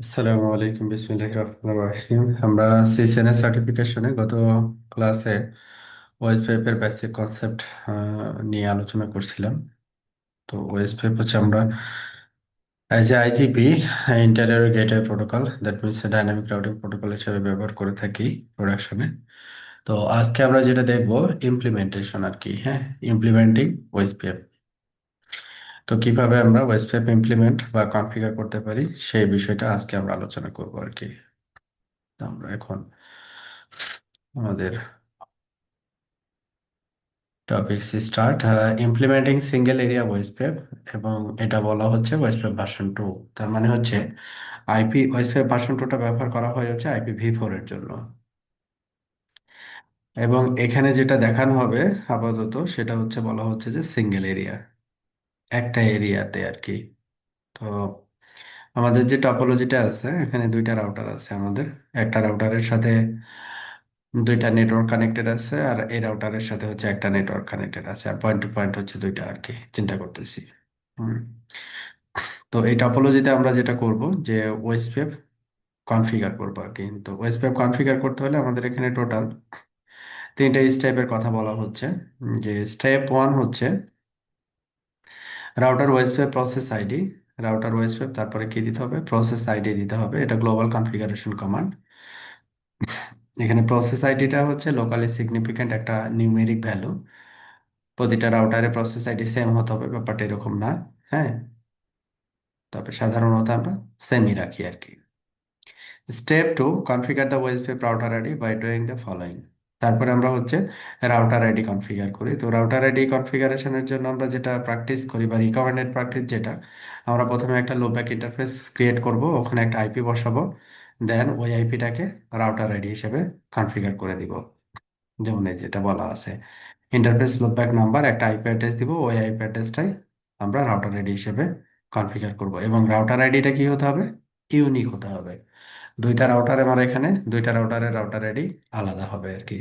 আসসালামু আলাইকুম বিসমিল্লাহির রহমানির রহিম। আমরা সিসিএনএ সার্টিফিকেশনে গত ক্লাসে ওএসপিএফ এর বেসিক কনসেপ্ট নিয়ে আলোচনা করছিলাম। তো ওএসপিএফ হচ্ছে আমরা as a IGP interior gateway protocol, that means dynamic routing protocol হিসেবে ব্যবহার করে থাকি প্রোডাকশনে। তো আজকে আমরা যেটা দেখব ইমপ্লিমেন্টেশন আর কি, হ্যাঁ, ইমপ্লিমেন্টিং ওএসপিএফ। তো কিভাবে আমরা ওএসপিএফ ইমপ্লিমেন্ট বা কনফিগার করতে পারি সেই বিষয়টা আজকে আমরা আলোচনা করব আর কি। তো আমরা এখন আমাদের topics start implementing single area OSPF, এবং এটা বলা হচ্ছে ওয়েসপেপ ভার্সন 2। তার মানে হচ্ছে আইপি ওয়েসপেপ ভার্সন 2টা ব্যবহার করা হয় হচ্ছে IPv4 এর জন্য। এবং এখানে যেটা দেখানো হবে আপাতত সেটা হচ্ছে বলা হচ্ছে যে সিঙ্গেল এরিয়া, একটা এরিয়াতে আর কি। তো আমাদের যে টপোলজিটা আছে এখানে দুইটা রাউটার আছে আমাদের। একটা রাউটারের সাথে দুইটা নেটওয়ার্ক কানেক্টেড আছে, আর এই রাউটারের সাথে হচ্ছে একটা নেটওয়ার্ক কানেক্টেড আছে, আর পয়েন্ট টু পয়েন্ট হচ্ছে দুইটা আর কি, চিন্তা করতেছি। হুম। তো এই টপোলজিতে আমরা যেটা করব যে ওএসপিএফ কনফিগার করবো আর কি। তো ওএসপিএফ কনফিগার করতে হলে আমাদের এখানে টোটাল তিনটা স্টেপের কথা বলা হচ্ছে। যে স্টেপ 1 হচ্ছে router OSPF process ID. Router OSPF তারপরে কি দিতে হবে, প্রসেস আইডি দিতে হবে। এটা গ্লোবাল কনফিগারেশন কমান্ড। এখানে প্রসেস আইডিটা হচ্ছে লোকালি সিগনিফিক্যান্ট একটা নিউমেরিক ভ্যালু। প্রতিটা রাউটারে প্রসেস আইডি সেম হতে হবে ব্যাপারটা এরকম না, হ্যাঁ। তবে সাধারণত আমরা সেমই রাখি আর কি। Step 2, configure the OSPF router ID by doing the following. তারপরে আমরা হচ্ছে রাউটার আইডি কনফিগার করি। তো রাউটার আইডি কনফিগারেশনের জন্য আমরা যেটা প্র্যাকটিস করি বা রিকমেন্ডেড প্র্যাকটিস যেটা, আমরা প্রথমে একটা লোব্যাক ইন্টারফেস ক্রিয়েট করব, ওখানে একটা আইপি বসাবো। দেন ওই আইপিটাকে রাউটার আইডি হিসেবে কনফিগার করে দিব। যেমন এই যেটা বলা আছে, ইন্টারফেস লুপব্যাক নাম্বার, একটা আইপি অ্যাড্রেস দিব, ওই আইপি অ্যাড্রেসটাই আমরা রাউটার আইডি হিসেবে কনফিগার করব। এবং রাউটার আইডিটা কি হতে হবে, ইউনিক হতে হবে। দুইটা রাউটার আমার এখানে, দুইটা রাউটারের রাউটার আইডি আলাদা হবে আর কি।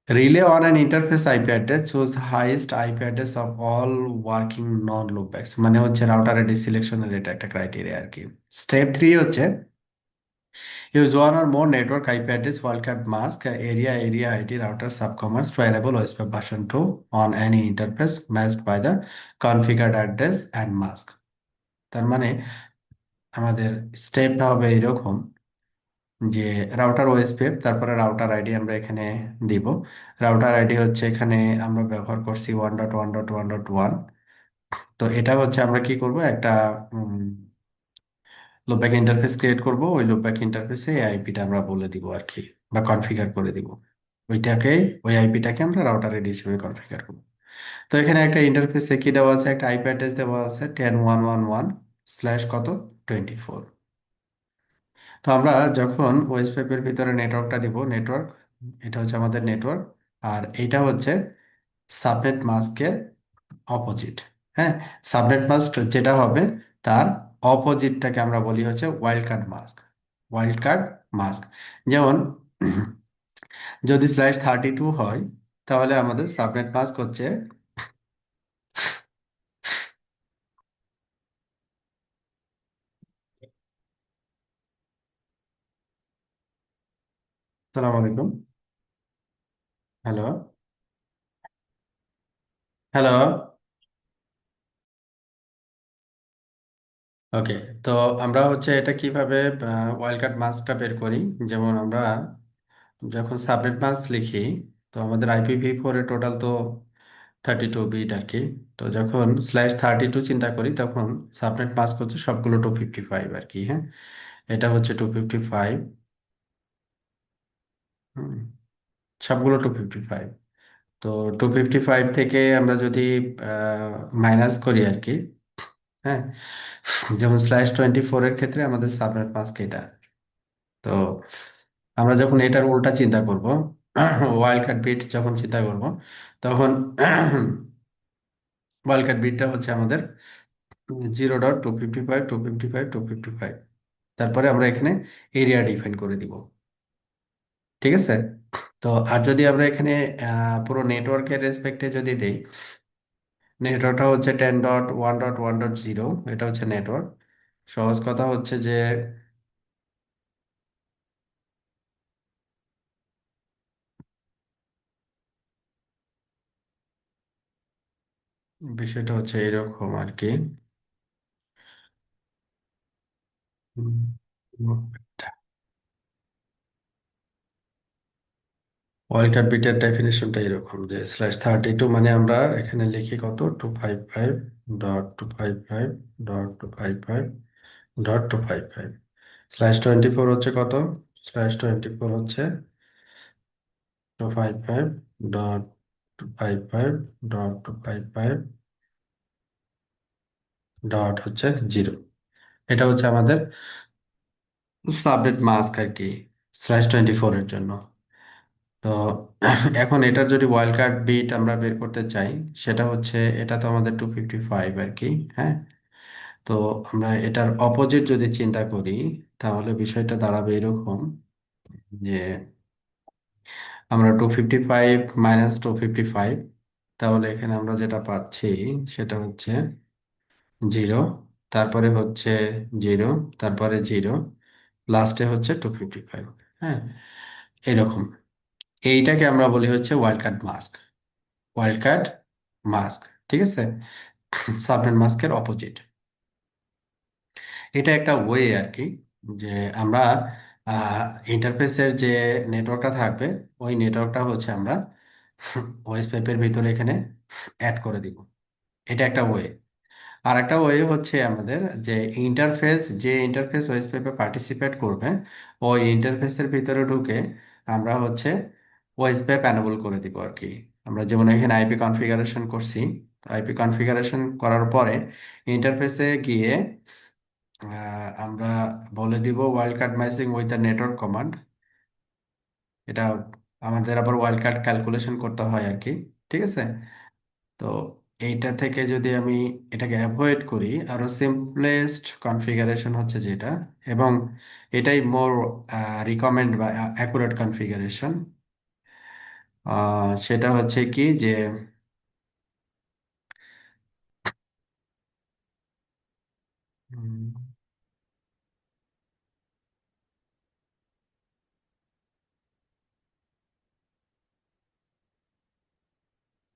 Rely on an interface IP address, choose highest IP address of all working non loopbacks, মানে হচ্ছে রাউটার আইডি সিলেকশনের এটা একটা ক্রাইটেরিয়া আর কি। স্টেপ 3 হচ্ছে use one or more network IP address wildcard mask area ID router subcommands to enable OSPF version 2 on any interface matched by the configured address and mask। তার মানে আমাদের স্টেপটা হবে এরকম যে রাউটার ওএসপিএফ, তারপরে রাউটার আইডি আমরা এখানে দিব। রাউটার আইডি হচ্ছে এখানে আমরা ব্যবহার করছি 1.1.1.1। তো এটা হচ্ছে আমরা কি করব, একটা লুপব্যাক ইন্টারফেস ক্রিয়েট করব। ওই লুপব্যাক ইন্টারফেসে এই আইপিটা আমরা বলে দিব আর কি, বা কনফিগার করে দিব। ওইটাকে, ওই আইপিটাকে আমরা রাউটার এডি হিসেবে কনফিগার করব। তো এখানে একটা ইন্টারফেসে কি দেওয়া আছে, একটা আইপি অ্যাড্রেস দেওয়া আছে 10111 কত 24। তো আমরা যখন ওএসপিএফ এর ভিতরে নেটওয়ার্কটা দিব, নেটওয়ার্ক, এটা হচ্ছে আমাদের নেটওয়ার্ক, আর এইটা হচ্ছে সাবনেট মাস্কের অপোজিট, হ্যাঁ। সাবনেট মাস্ক যেটা হবে তার অপোজিটটাকে আমরা বলি হচ্ছে wild card mask. Wild card mask, যেমন যদি /32 হয় তাহলে আমাদের সাবনেট মাস্ক হচ্ছে, সালাম আলাইকুম, হ্যালো, হ্যালো, ওকে। তো আমরা হচ্ছে এটা কিভাবে ওয়াইল্ড কার্ড মাস্কটা বের করি, যেমন আমরা যখন সাবনেট মাস্ক লিখি, তো আমাদের IPv4 এর টোটাল তো 32 বিট আর কি। তো যখন /32 চিন্তা করি তখন সাবনেট মাস্ক হচ্ছে সবগুলো 255 আর কি, হ্যাঁ। এটা হচ্ছে 255, সবগুলো 255। তো 255 থেকে আমরা যদি মাইনাস করি আর কি, হ্যাঁ, যেমন /24 এর ক্ষেত্রে আমাদের সাবনেট মাস্ক এটা। তো আমরা যখন এটার উল্টা চিন্তা করব, ওয়াইল্ড কার্ড বিট যখন চিন্তা করব, তখন ওয়াইল্ড কার্ড বিটটা হচ্ছে আমাদের 0.255 255 255। তারপরে আমরা এখানে এরিয়া ডিফাইন করে দিব, ঠিক আছে। তো আর যদি আমরা এখানে পুরো নেটওয়ার্কের রেসপেক্টে যদি দেই, নেটওয়ার্কটা হচ্ছে 10.1.1.0, এটা হচ্ছে নেটওয়ার্ক। সহজ কথা হচ্ছে যে বিষয়টা হচ্ছে এরকম আর কি। ওয়ার্ল্ড কাপ বিটের ডেফিনেশনটা এরকম যে /32 মানে আমরা এখানে লিখি কত 255.255.255.255 /24 হচ্ছে কত, /24 হচ্ছে 255.255.255 ডট হচ্ছে 0। এটা হচ্ছে আমাদের সাবনেট মাস্ক আর কি /24 এর জন্য। তো এখন এটার যদি ওয়াইল্ড কার্ড বিট আমরা বের করতে চাই, সেটা হচ্ছে এটা তো আমাদের 255 আর কি। হ্যাঁ, তো আমরা এটার অপোজিট যদি চিন্তা করি, তাহলে বিষয়টা দাঁড়াবে এরকম যে আমরা 255 -255, তাহলে এখানে আমরা যেটা পাচ্ছি সেটা হচ্ছে 0, তারপরে হচ্ছে 0, তারপরে 0, লাস্টে হচ্ছে 255। হ্যাঁ, এরকম। এইটাকে আমরা বলি হচ্ছে wild card mask. Wild card mask, ঠিক আছে, সাবনেট মাস্কের অপোজিট। এটা একটা ওয়ে আর কি, যে আমরা ইন্টারফেসের যে নেটওয়ার্কটা থাকবে, ওই নেটওয়ার্কটা হচ্ছে আমরা ওএস পেপের ভিতরে এখানে অ্যাড করে দিব। এটা একটা ওয়ে। আর একটা ওয়ে হচ্ছে আমাদের যে ইন্টারফেস ওএস পেপে পার্টিসিপেট করবে, ওই ইন্টারফেসের ভিতরে ঢুকে আমরা হচ্ছে ওএস পেপ এনেবল করে দিব আর কি। আমরা যেমন এখানে আইপি কনফিগারেশন করছি, আইপি কনফিগারেশন করার পরে ইন্টারফেসে গিয়ে আমরা বলে দিব wild card matching with the network command. এটা আমাদের আবার ওয়াইল্ড কার্ড ক্যালকুলেশন করতে হয় আর কি, ঠিক আছে। তো এইটা থেকে যদি আমি এটাকে অ্যাভয়েড করি, আরো সিম্পলেস্ট কনফিগারেশন হচ্ছে যেটা, এবং এটাই মোর রিকমেন্ড বা অ্যাকুরেট কনফিগারেশন, সেটা হচ্ছে কি যে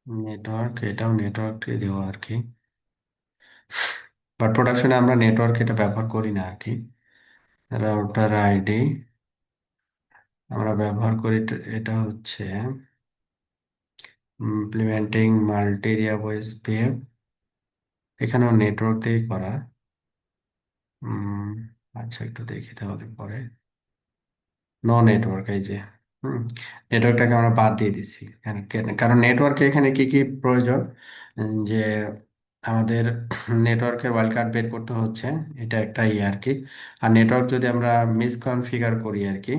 নেটওয়ার্ক, এটাও নেটওয়ার্কে দেওয়া আর কি, বাট প্রোডাকশনে আমরা নেটওয়ার্ক এটা ব্যবহার করি না আর কি। রাউটার আইডি আমরা ব্যবহার করি, এটা হচ্ছে ইমপ্লিমেন্টিং মাল্টিরিয়া ভয়েস পেপ, এখানেও নেটওয়ার্ক দিয়ে করা। উম, আচ্ছা, একটু দেখি তাহলে পরে। নো নেটওয়ার্ক, এই যে হুম নেটওয়ার্কটাকে আমরা বাদ দিয়ে দিছি। কারণ নেটওয়ার্কে এখানে কি কি প্রয়োজন, যে আমাদের নেটওয়ার্কের ওয়াইল্ড কার্ড বের করতে হচ্ছে, এটা একটা ইয়ে আর কি। আর নেটওয়ার্ক যদি আমরা মিসকনফিগার করি আর কি,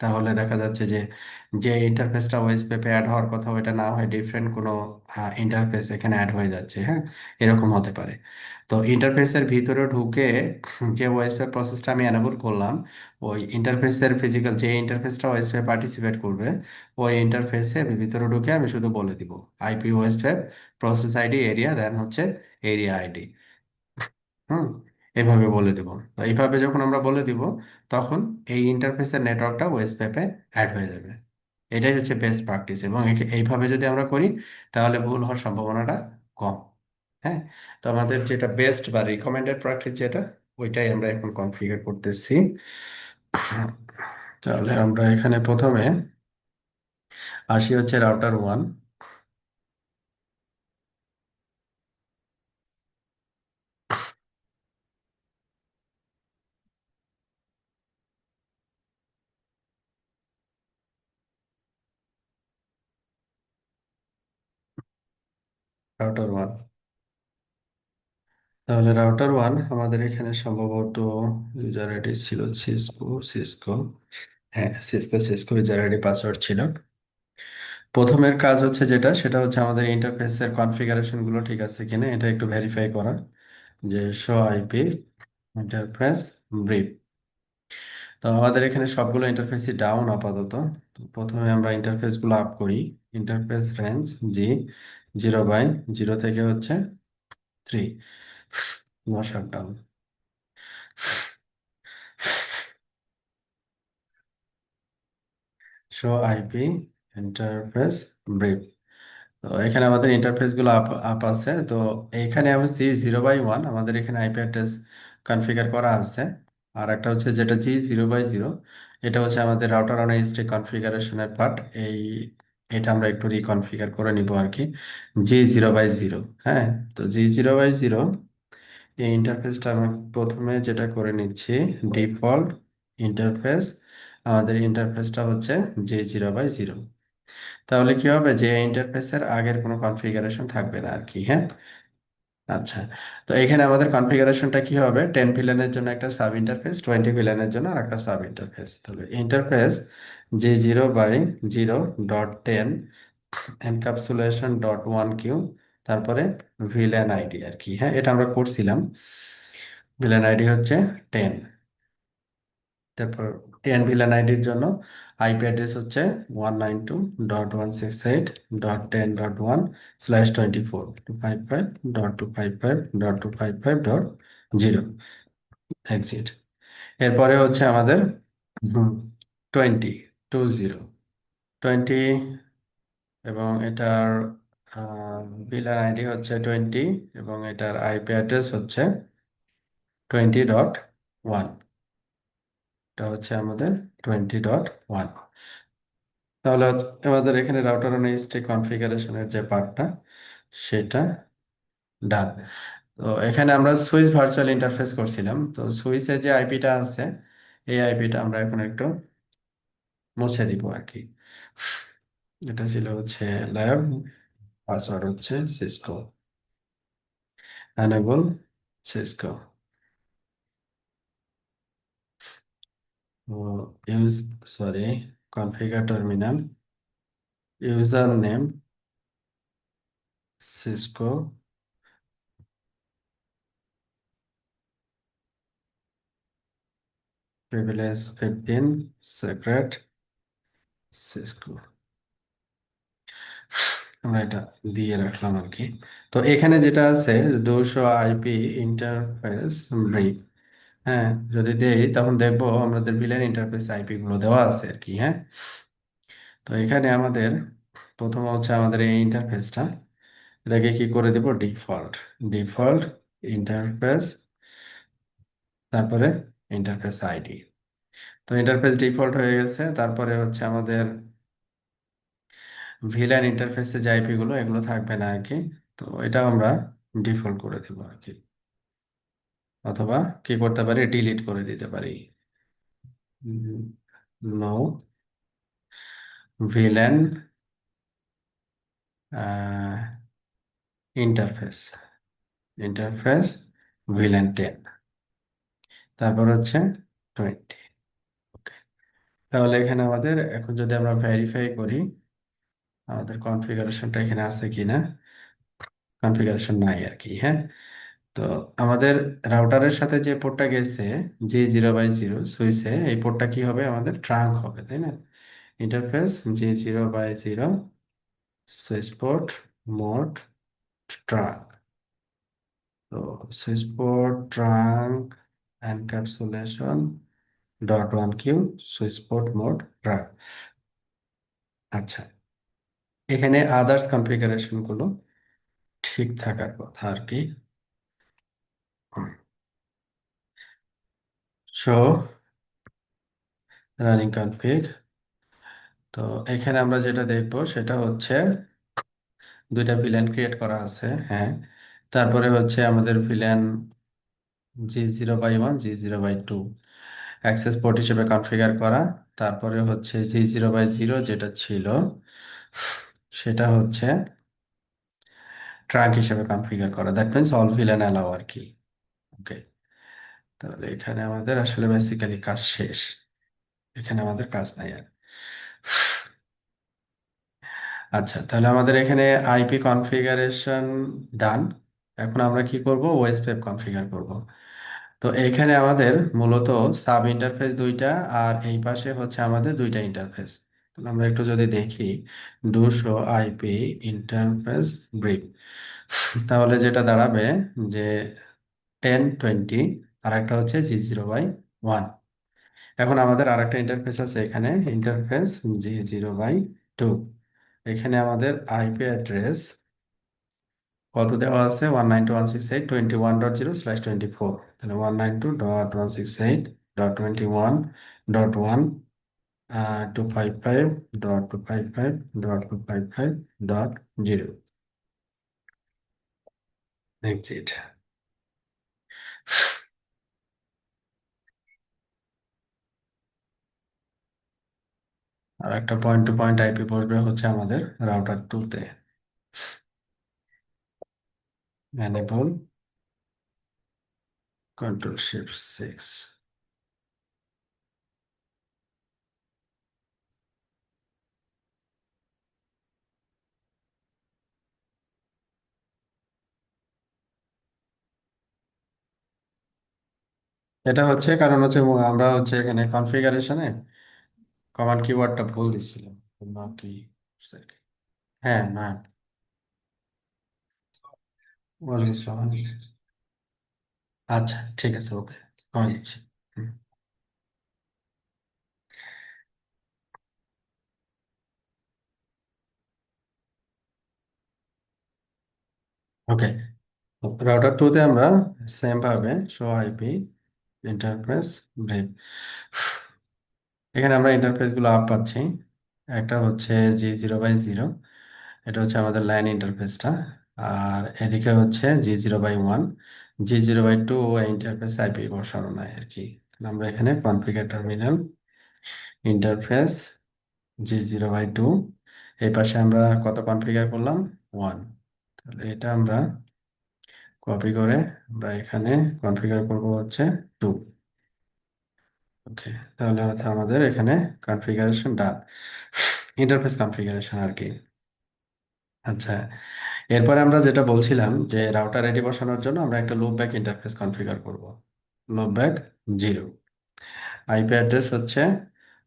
তাহলে দেখা যাচ্ছে যে যে ইন্টারফেসটা ওয়েস পেপে অ্যাড হওয়ার কথা ওইটা না হয় ডিফারেন্ট কোনো ইন্টারফেস এখানে অ্যাড হয়ে যাচ্ছে। হ্যাঁ, এরকম হতে পারে। তো ইন্টারফেসের ভিতরে ঢুকে যে ওয়েস পেপ প্রসেসটা আমি এনেবল করলাম, ওই ইন্টারফেসের ফিজিক্যাল যে ইন্টারফেসটা ওএসপি পার্টিসিপেট করবে, ওই ইন্টারফেসে আমি ভিতরে ঢুকে আমি শুধু বলে দিব IP OSPF process ID area, then হচ্ছে এরিয়া আইডি। হুম, এভাবে বলে দিব। তো এইভাবে যখন আমরা বলে দিব, তখন এই ইন্টারফেসের নেটওয়ার্কটা ওএসপিতে অ্যাড হয়ে যাবে। এটাই হচ্ছে বেস্ট প্র্যাকটিস, এবং এইভাবে যদি আমরা করি, তাহলে ভুল হওয়ার সম্ভাবনাটা কম। হ্যাঁ, তো আমাদের যেটা বেস্ট বা রিকমেন্ডেড প্র্যাকটিস যেটা, ওইটাই আমরা এখন কনফিগার করতেছি। তাহলে আমরা এখানে প্রথমে আসি হচ্ছে রাউটার 1। রাউটার 1, তাহলে রাউটার 1 আমাদের এখানে সম্ভবত ইউজার আইডি ছিল সিসকো। হ্যাঁ, সিসকো ইউজার আইডি পাসওয়ার্ড ছিল। প্রথমের কাজ হচ্ছে যেটা, সেটা হচ্ছে আমাদের ইন্টারফেসের কনফিগারেশন গুলো ঠিক আছে কিনা এটা একটু ভেরিফাই করা, যে শো আইপি ইন্টারফেস ব্রিফ। তো আমাদের এখানে সবগুলো ইন্টারফেসই ডাউন আপাতত। তো প্রথমে আমরা ইন্টারফেস গুলো আপ করি। ইন্টারফেস রেঞ্জ জি 0/0 থেকে হচ্ছে 3, no shutdown. Show IP interface brief. তো এখানে আমাদের ইন্টারফেস গুলো আপ আপ আছে। তো এখানে আমি G0/1 আমাদের এখানে আইপি অ্যাড্রেস কনফিগার করা আছে। আর একটা হচ্ছে যেটা G0/0, এটা হচ্ছে আমাদের রাউটার অন এজটে কনফিগারেশনের পার্ট। এটা আমরা একটু রিকনফিগার করে নিব আর কি। G0/0, হ্যাঁ। তো G0/0 এই ইন্টারফেসটা আমি প্রথমে যেটা করে নিচ্ছি, ডিফল্ট ইন্টারফেস। আমাদের ইন্টারফেসটা হচ্ছে G0/0। তাহলে কি হবে, যে ইন্টারফেসের আগের কোনো কনফিগারেশন থাকবে না আর কি, হ্যাঁ। আচ্ছা, তো এখানে আমাদের কনফিগারেশনটা কি হবে, 10 ভিলেনের জন্য একটা সাব ইন্টারফেস, 20 ভিলেনের জন্য আর একটা সাব ইন্টারফেস। তাহলে ইন্টারফেস G0/0.10 encapsulation.1q, তারপরে ভিলেন আইডি আর কি, হ্যাঁ, এটা আমরা করছিলাম। ভিলেন আইডি হচ্ছে 10। তারপর 10 ভিলেন আইডির জন্য আইপি অ্যাড্রেস হচ্ছে 192.168.10.1/24 255.255.255.0 এক্সিট। এরপরে হচ্ছে আমাদের 20 এবং এটার ভিলেন আইডি হচ্ছে 20 এবং এটার আইপি অ্যাড্রেস হচ্ছে 20.1। এটা হচ্ছে আমাদের 20.1। তাহলে আমাদের এখানে রাউটার অন এইচটি কনফিগারেশনের যে পার্টটা, সেটা ডান। তো এখানে আমরা সুইচ ভার্চুয়াল ইন্টারফেস করছিলাম। তো সুইচে যে আইপিটা আছে, এই আইপিটা আমরা এখন একটু মুছে দিব আর কি। এটা ছিল হচ্ছে ল্যাব, পাসওয়ার্ড হচ্ছে Cisco, enable Cisco, use, sorry, configure terminal, user name Cisco, privilege 15, secret Cisco. আমরা এটা দিয়ে রাখলাম আর কি। তো এখানে যেটা আছে 200 আইপি ইন্টারফেস ব্রিফ, হ্যাঁ, যদি দেই তখন দেখবো আমাদের ভিলেন ইন্টারফেস আইপি গুলো দেওয়া আছে আর কি, হ্যাঁ। তো এখানে আমাদের প্রথম হচ্ছে আমাদের এই ইন্টারফেসটা, এটাকে কি করে দেব, ডিফল্ট, ডিফল্ট ইন্টারফেস, তারপরে ইন্টারফেস আইডি। তো ইন্টারফেস ডিফল্ট হয়ে গেছে। তারপরে হচ্ছে আমাদের ভিলেন ইন্টারফেসে যে আইপি গুলো, এগুলো থাকবে না আর কি। তো এটা আমরা ডিফল্ট করে দেবো আর কি, অথবা কি করতে পারি, ডিলিট করে দিতে পারি। No VLAN interface, interface VLAN 10, তারপর হচ্ছে 20। তাহলে এখানে আমাদের এখন যদি আমরা ভেরিফাই করি আমাদের কনফিগারেশনটা এখানে আছে কিনা, কনফিগারেশন নাই আর কি, হ্যাঁ। তো আমাদের রাউটারের সাথে যে পোর্টটা গেছে G0/0 সুইচে, এই পোর্টটা কি হবে, আমাদের ট্রাঙ্ক হবে, তাই না। Interface G0/0 switch port mode trunk. তো switch port trunk encapsulation.1q switch port mode trunk. আচ্ছা, এখানে আদার্স কনফিগারেশন গুলো ঠিক থাকার কথা আর কি। Show running config. তো এখানে আমরা যেটা দেখবো সেটা হচ্ছে দুইটা ভিলেন ক্রিয়েট করা আছে, হ্যাঁ। তারপরে হচ্ছে আমাদের villain G0/1, G0/2 access port হিসেবে কনফিগার করা। তারপরে হচ্ছে G0/0 যেটা ছিল, সেটা হচ্ছে ট্রাঙ্ক হিসেবে কনফিগার করা। That means all VLAN allow আর কি। ওকে, তাহলে এখানে আমাদের আসলে বেসিক্যালি কাজ শেষ। এখানে আমাদের কাজ নাই আর। আচ্ছা, তাহলে আমাদের এখানে আইপি কনফিগারেশন ডান। এখন আমরা কি করব, ওএস ওয়েব কনফিগার করব। তো এখানে আমাদের মূলত সাব ইন্টারফেস দুইটা, আর এই পাশে হচ্ছে আমাদের দুইটা ইন্টারফেস। তাহলে আমরা একটু যদি দেখি 200 আইপি ইন্টারফেস ব্রিক, তাহলে যেটা দাঁড়াবে যে 1020, আর একটা হচ্ছে G0/1। এখন আমাদের আরেকটা ইন্টারফেস আছে এখানে, ইন্টারফেস G0/2। এখানে আমাদের আইপি অ্যাড্রেস কত দেওয়া আছে? 192.168.21.0/24। তাহলে 192.168.21.1 255.255.255.0। এক্সিট। আর একটা পয়েন্ট টু পয়েন্ট আইপি বসবে হচ্ছে আমাদের রাউটার 2 তে। Enable Ctrl+Shift+6। এটা হচ্ছে কারণ হচ্ছে আমরা হচ্ছে এখানে কনফিগারেশনে কমান্ড কিওয়ার্ডটা ভুল দিচ্ছিলাম। কি? হ্যাঁ, না। ওয়ালাইকুম আসসালাম। আচ্ছা, ঠিক আছে, ওকে, কমে যাচ্ছে। ওকে, রাউটার 2 তে আমরা সেম ভাবে শো আইপি ইন্টারফেস ব্রেক, এখানে আমরা ইন্টারফেস গুলো আপ পাচ্ছি। একটা হচ্ছে G0/0, এটা হচ্ছে আমাদের লাইন ইন্টারফেসটা। আর এদিকে হচ্ছে G0/1, G0/2 ইন্টারফেস আইপি বসানো নাই আর কি। তাহলে আমরা এখানে কনফিগার টার্মিনাল ইন্টারফেস G0/2, এই পাশে আমরা কত কনফিগার করলাম? 1। তাহলে এটা আমরা কপি করে আমরা এখানে কনফিগার করব হচ্ছে 2। ওকে, তাহলে হচ্ছে আমাদের এখানে কনফিগারেশন ডান, ইন্টারফেস কনফিগারেশন আর কি। আচ্ছা, এরপরে আমরা যেটা বলছিলাম যে রাউটার রেডি বসানোর জন্য আমরা একটা লুপ ব্যাক ইন্টারফেস কনফিগার করব। লুপ ব্যাক 0, আইপি অ্যাড্রেস হচ্ছে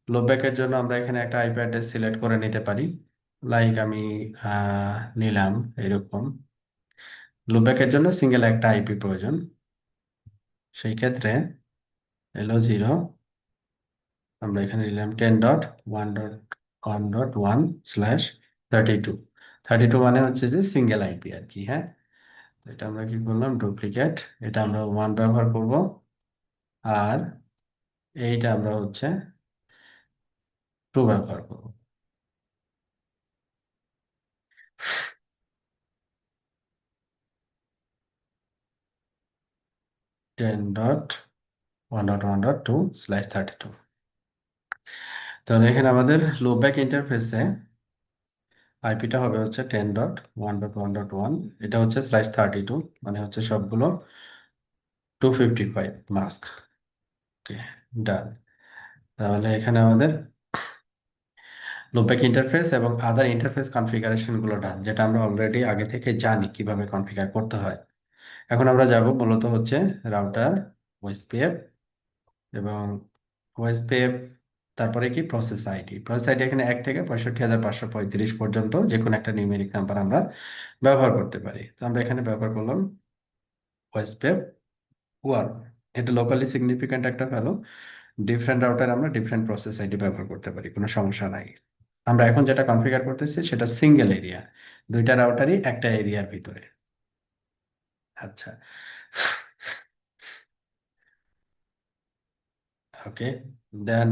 লুপ ব্যাকের জন্য আমরা এখানে একটা আইপি অ্যাড্রেস সিলেক্ট করে নিতে পারি। লাইক আমি নিলাম এরকম। লুপ ব্যাকের জন্য সিঙ্গেল একটা আইপি প্রয়োজন। সেই ক্ষেত্রে L0, আমরা এখানে নিলাম 10.1.1.1/32। 32 মানে হচ্ছে যে সিঙ্গেল আইপি আর কি। হ্যাঁ, তো এটা আমরা কি করলাম? ডুপ্লিকেট, এটা আমরা 1 ব্যবহার করব। আর এইটা আমরা হচ্ছে 2 ব্যবহার করব। 10.1.1.2/32। তাহলে এখানে আমাদের লুপব্যাক ইন্টারফেসে আইপিটা হবে হচ্ছে 10.1.1.1, এটা হচ্ছে /32, মানে হচ্ছে সবগুলো 255 মাস্ক। ওকে, ডান। তাহলে এখানে আমাদের লুপব্যাক ইন্টারফেস এবং আদার ইন্টারফেস কনফিগারেশন গুলো ডান, যেটা আমরা অলরেডি আগে থেকে জানি কিভাবে কনফিগার করতে হয়। এখন আমরা যাব মূলত হচ্ছে রাউটার ওএসপিএফ এবং ওএসপিএফ, তারপরে কি প্রসেস আইডি। প্রসেস আইডি এখানে 1 থেকে 65,535 পর্যন্ত যে কোনো একটা নিউমেরিক নাম্বার আমরা ব্যবহার করতে পারি। তো আমরা এখানে ব্যবহার করলাম ওএসপিএফ 1। এটা লোকালি সিগনিফিক্যান্ট একটা ভ্যালু। ডিফারেন্ট রাউটার আমরা ডিফারেন্ট প্রসেস আইডি ব্যবহার করতে পারি, কোনো সমস্যা নাই। আমরা এখন যেটা কনফিগার করতেছি সেটা সিঙ্গেল এরিয়া, দুইটা রাউটারই একটা এরিয়ার ভিতরে। আচ্ছা, ওকে, দেন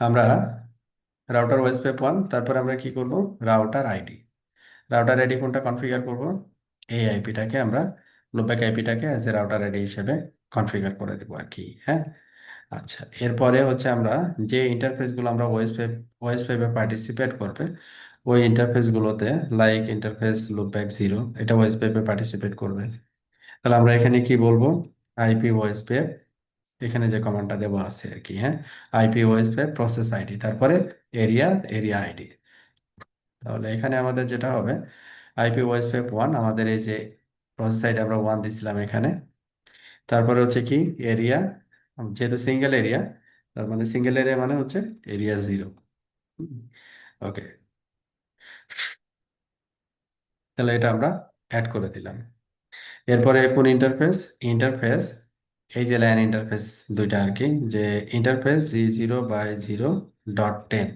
আমরা রাউটার ওএসপিএফ 1, তারপর আমরা কি করব? Router ID. রাউটার আইডি কোনটা কনফিগার করব? এই আইপিটাকে আমরা লোপব্যাক আইপিটাকে অ্যাজ এ রাউটার আইডি হিসেবে কনফিগার করে দেবো আর কি। হ্যাঁ, আচ্ছা, এরপরে হচ্ছে আমরা যে ইন্টারফেসগুলো আমরা ওএসপিএফে পার্টিসিপেট করবে, ওই ইন্টারফেসগুলোতে লাইক ইন্টারফেস লুপব্যাক 0, এটা ওএসপিএফে পার্টিসিপেট করবে। তাহলে আমরা এখানে কি বলবো? আইপি ওএসপিএফ, এখানে যে কমান্ডটা দেওয়া আছে আর কি। হ্যাঁ, আইপি ওএসপিএফ প্রসেস আইডি, তারপরে এরিয়া এরিয়া আইডি। তাহলে এখানে আমাদের যেটা হবে আইপি ওএসপিএফ 1, আমাদের এই যে প্রসেস আইডি আমরা 1 দিছিলাম এখানে। তারপরে হচ্ছে কি এরিয়া, যেহেতু সিঙ্গেল এরিয়া, তার মানে সিঙ্গেল এরিয়া মানে হচ্ছে এরিয়া 0। ওকে, তাহলে এটা আমরা অ্যাড করে দিলাম। এরপরে কোন ইন্টারফেস? ইন্টারফেস এই যে ল্যান ইন্টারফেস দুইটা আর কি, যে ইন্টারফেস G0/0.10,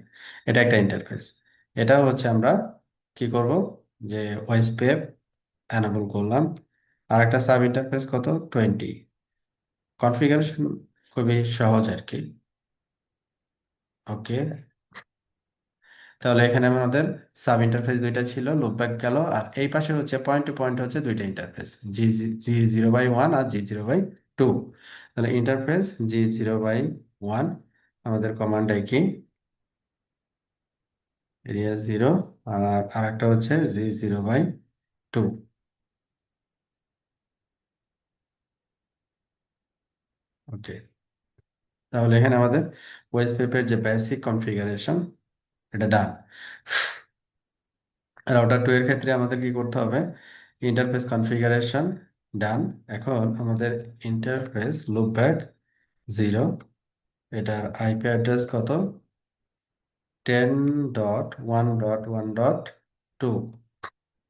এটা একটা ইন্টারফেস। এটা হচ্ছে আমরা কি করব, যে ওএসপিএফ এনাবল করলাম। আর একটা সাব ইন্টারফেস কত, 20। কনফিগারেশন খুবই সহজ আর কি। ওকে, তাহলে এখানে আমাদের সাব ইন্টারফেস দুইটা ছিল, লুপব্যাক গেল, আর এই পাশে হচ্ছে পয়েন্ট টু পয়েন্ট হচ্ছে দুইটা ইন্টারফেস, G0/1 আর G0/2। তাহলে ইন্টারফেস G0/1, আমাদের কমান্ড কি, এরিয়া 0, আর আরেকটা হচ্ছে G0/2। ওকে, তাহলে এখানে আমাদের ওয়েস্ট পেপের যে বেসিক কনফিগারেশন এটা ডান। রাউটার 2 এর ক্ষেত্রে আমাদের কি করতে হবে, ইন্টারফেস কনফিগারেশন ডান। এখন আমাদের ইন্টারফেস লুপব্যাক 0, এটার আইপি অ্যাড্রেস কত, 10.1.1.2,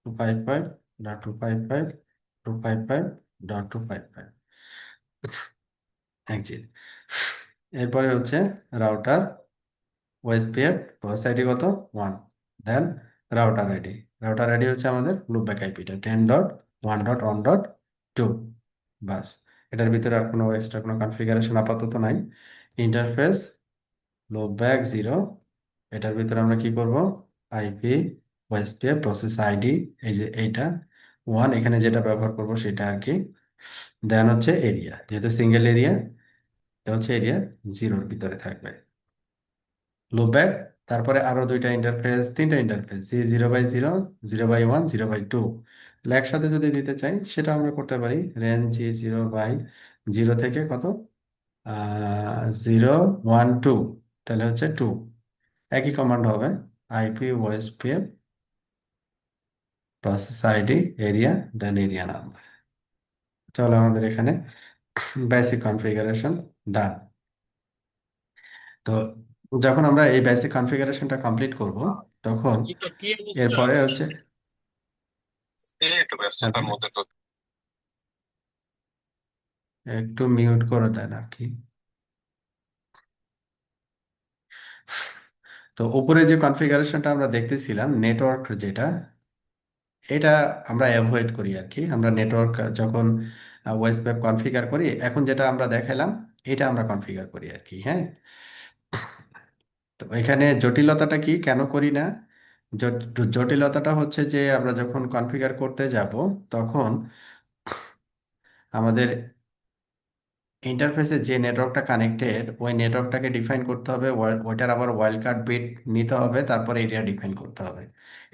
255.255.255.255 একজিট। এরপরে হচ্ছে রাউটার ওএসপিএফ হোস্ট আইডি কত, 1। দেন রাউটার আইডি, রাউটার আইডি হচ্ছে আমাদের লুপব্যাক আইপিটা 10.1.1.2। বাস, এটার ভিতরে আর কোনো এক্সট্রা কোনো কনফিগারেশন আপাতত নাই। ইন্টারফেস লুপব্যাক 0, এটার ভিতরে আমরা কি করব, আইপি ওএসপিএফ প্রসেস আইডি, এই যে এইটা 1, এখানে যেটা ব্যবহার করব সেটা আর কি। দেন হচ্ছে এরিয়া, যেহেতু সিঙ্গেল এরিয়া, এটা হচ্ছে এরিয়া 0-র ভিতরে থাকবে লুপব্যাক। তারপরে আরো দুইটা ইন্টারফেস, তিনটা ইন্টারফেস, G0/0, 0/1, 0/2। একসাথে যদি দিতে চাই সেটা আমরা করতে পারি, রেঞ্জ G0/0 থেকে কত, 0, 1, 2, তাহলে হচ্ছে 2। একই কমান্ড হবে, IP OSPF process ID area, then area number. চলো আমাদের এখানে বেসিক কনফিগারেশন ডান। তো যখন আমরা এই বেসিক কনফিগারেশনটা কমপ্লিট করব, তখন এরপরে হচ্ছে একটু মিউট করে দেন আর কি। তো উপরে যে কনফিগারেশনটা আমরা দেখতেছিলাম নেটওয়ার্ক যেটা, এটা আমরা অ্যাভয়েড করি আর কি। আমরা নেটওয়ার্ক যখন ওয়েস্ট ওয়েব কনফিগার করি, এখন যেটা আমরা দেখালাম এটা আমরা কনফিগার করি আর কি। হ্যাঁ, তো এখানে জটিলতাটা কি, কেন করি না, জটিলতাটা হচ্ছে যে আমরা যখন কনফিগার করতে যাব, তখন আমাদের ইন্টারফেসে যে নেটওয়ার্কটা কানেক্টেড, ওই নেটওয়ার্কটাকে ডিফাইন করতে হবে, ওইটার আবার ওয়াইল্ড কার্ড বিট নিতে হবে, তারপরে এরিয়া ডিফাইন করতে হবে।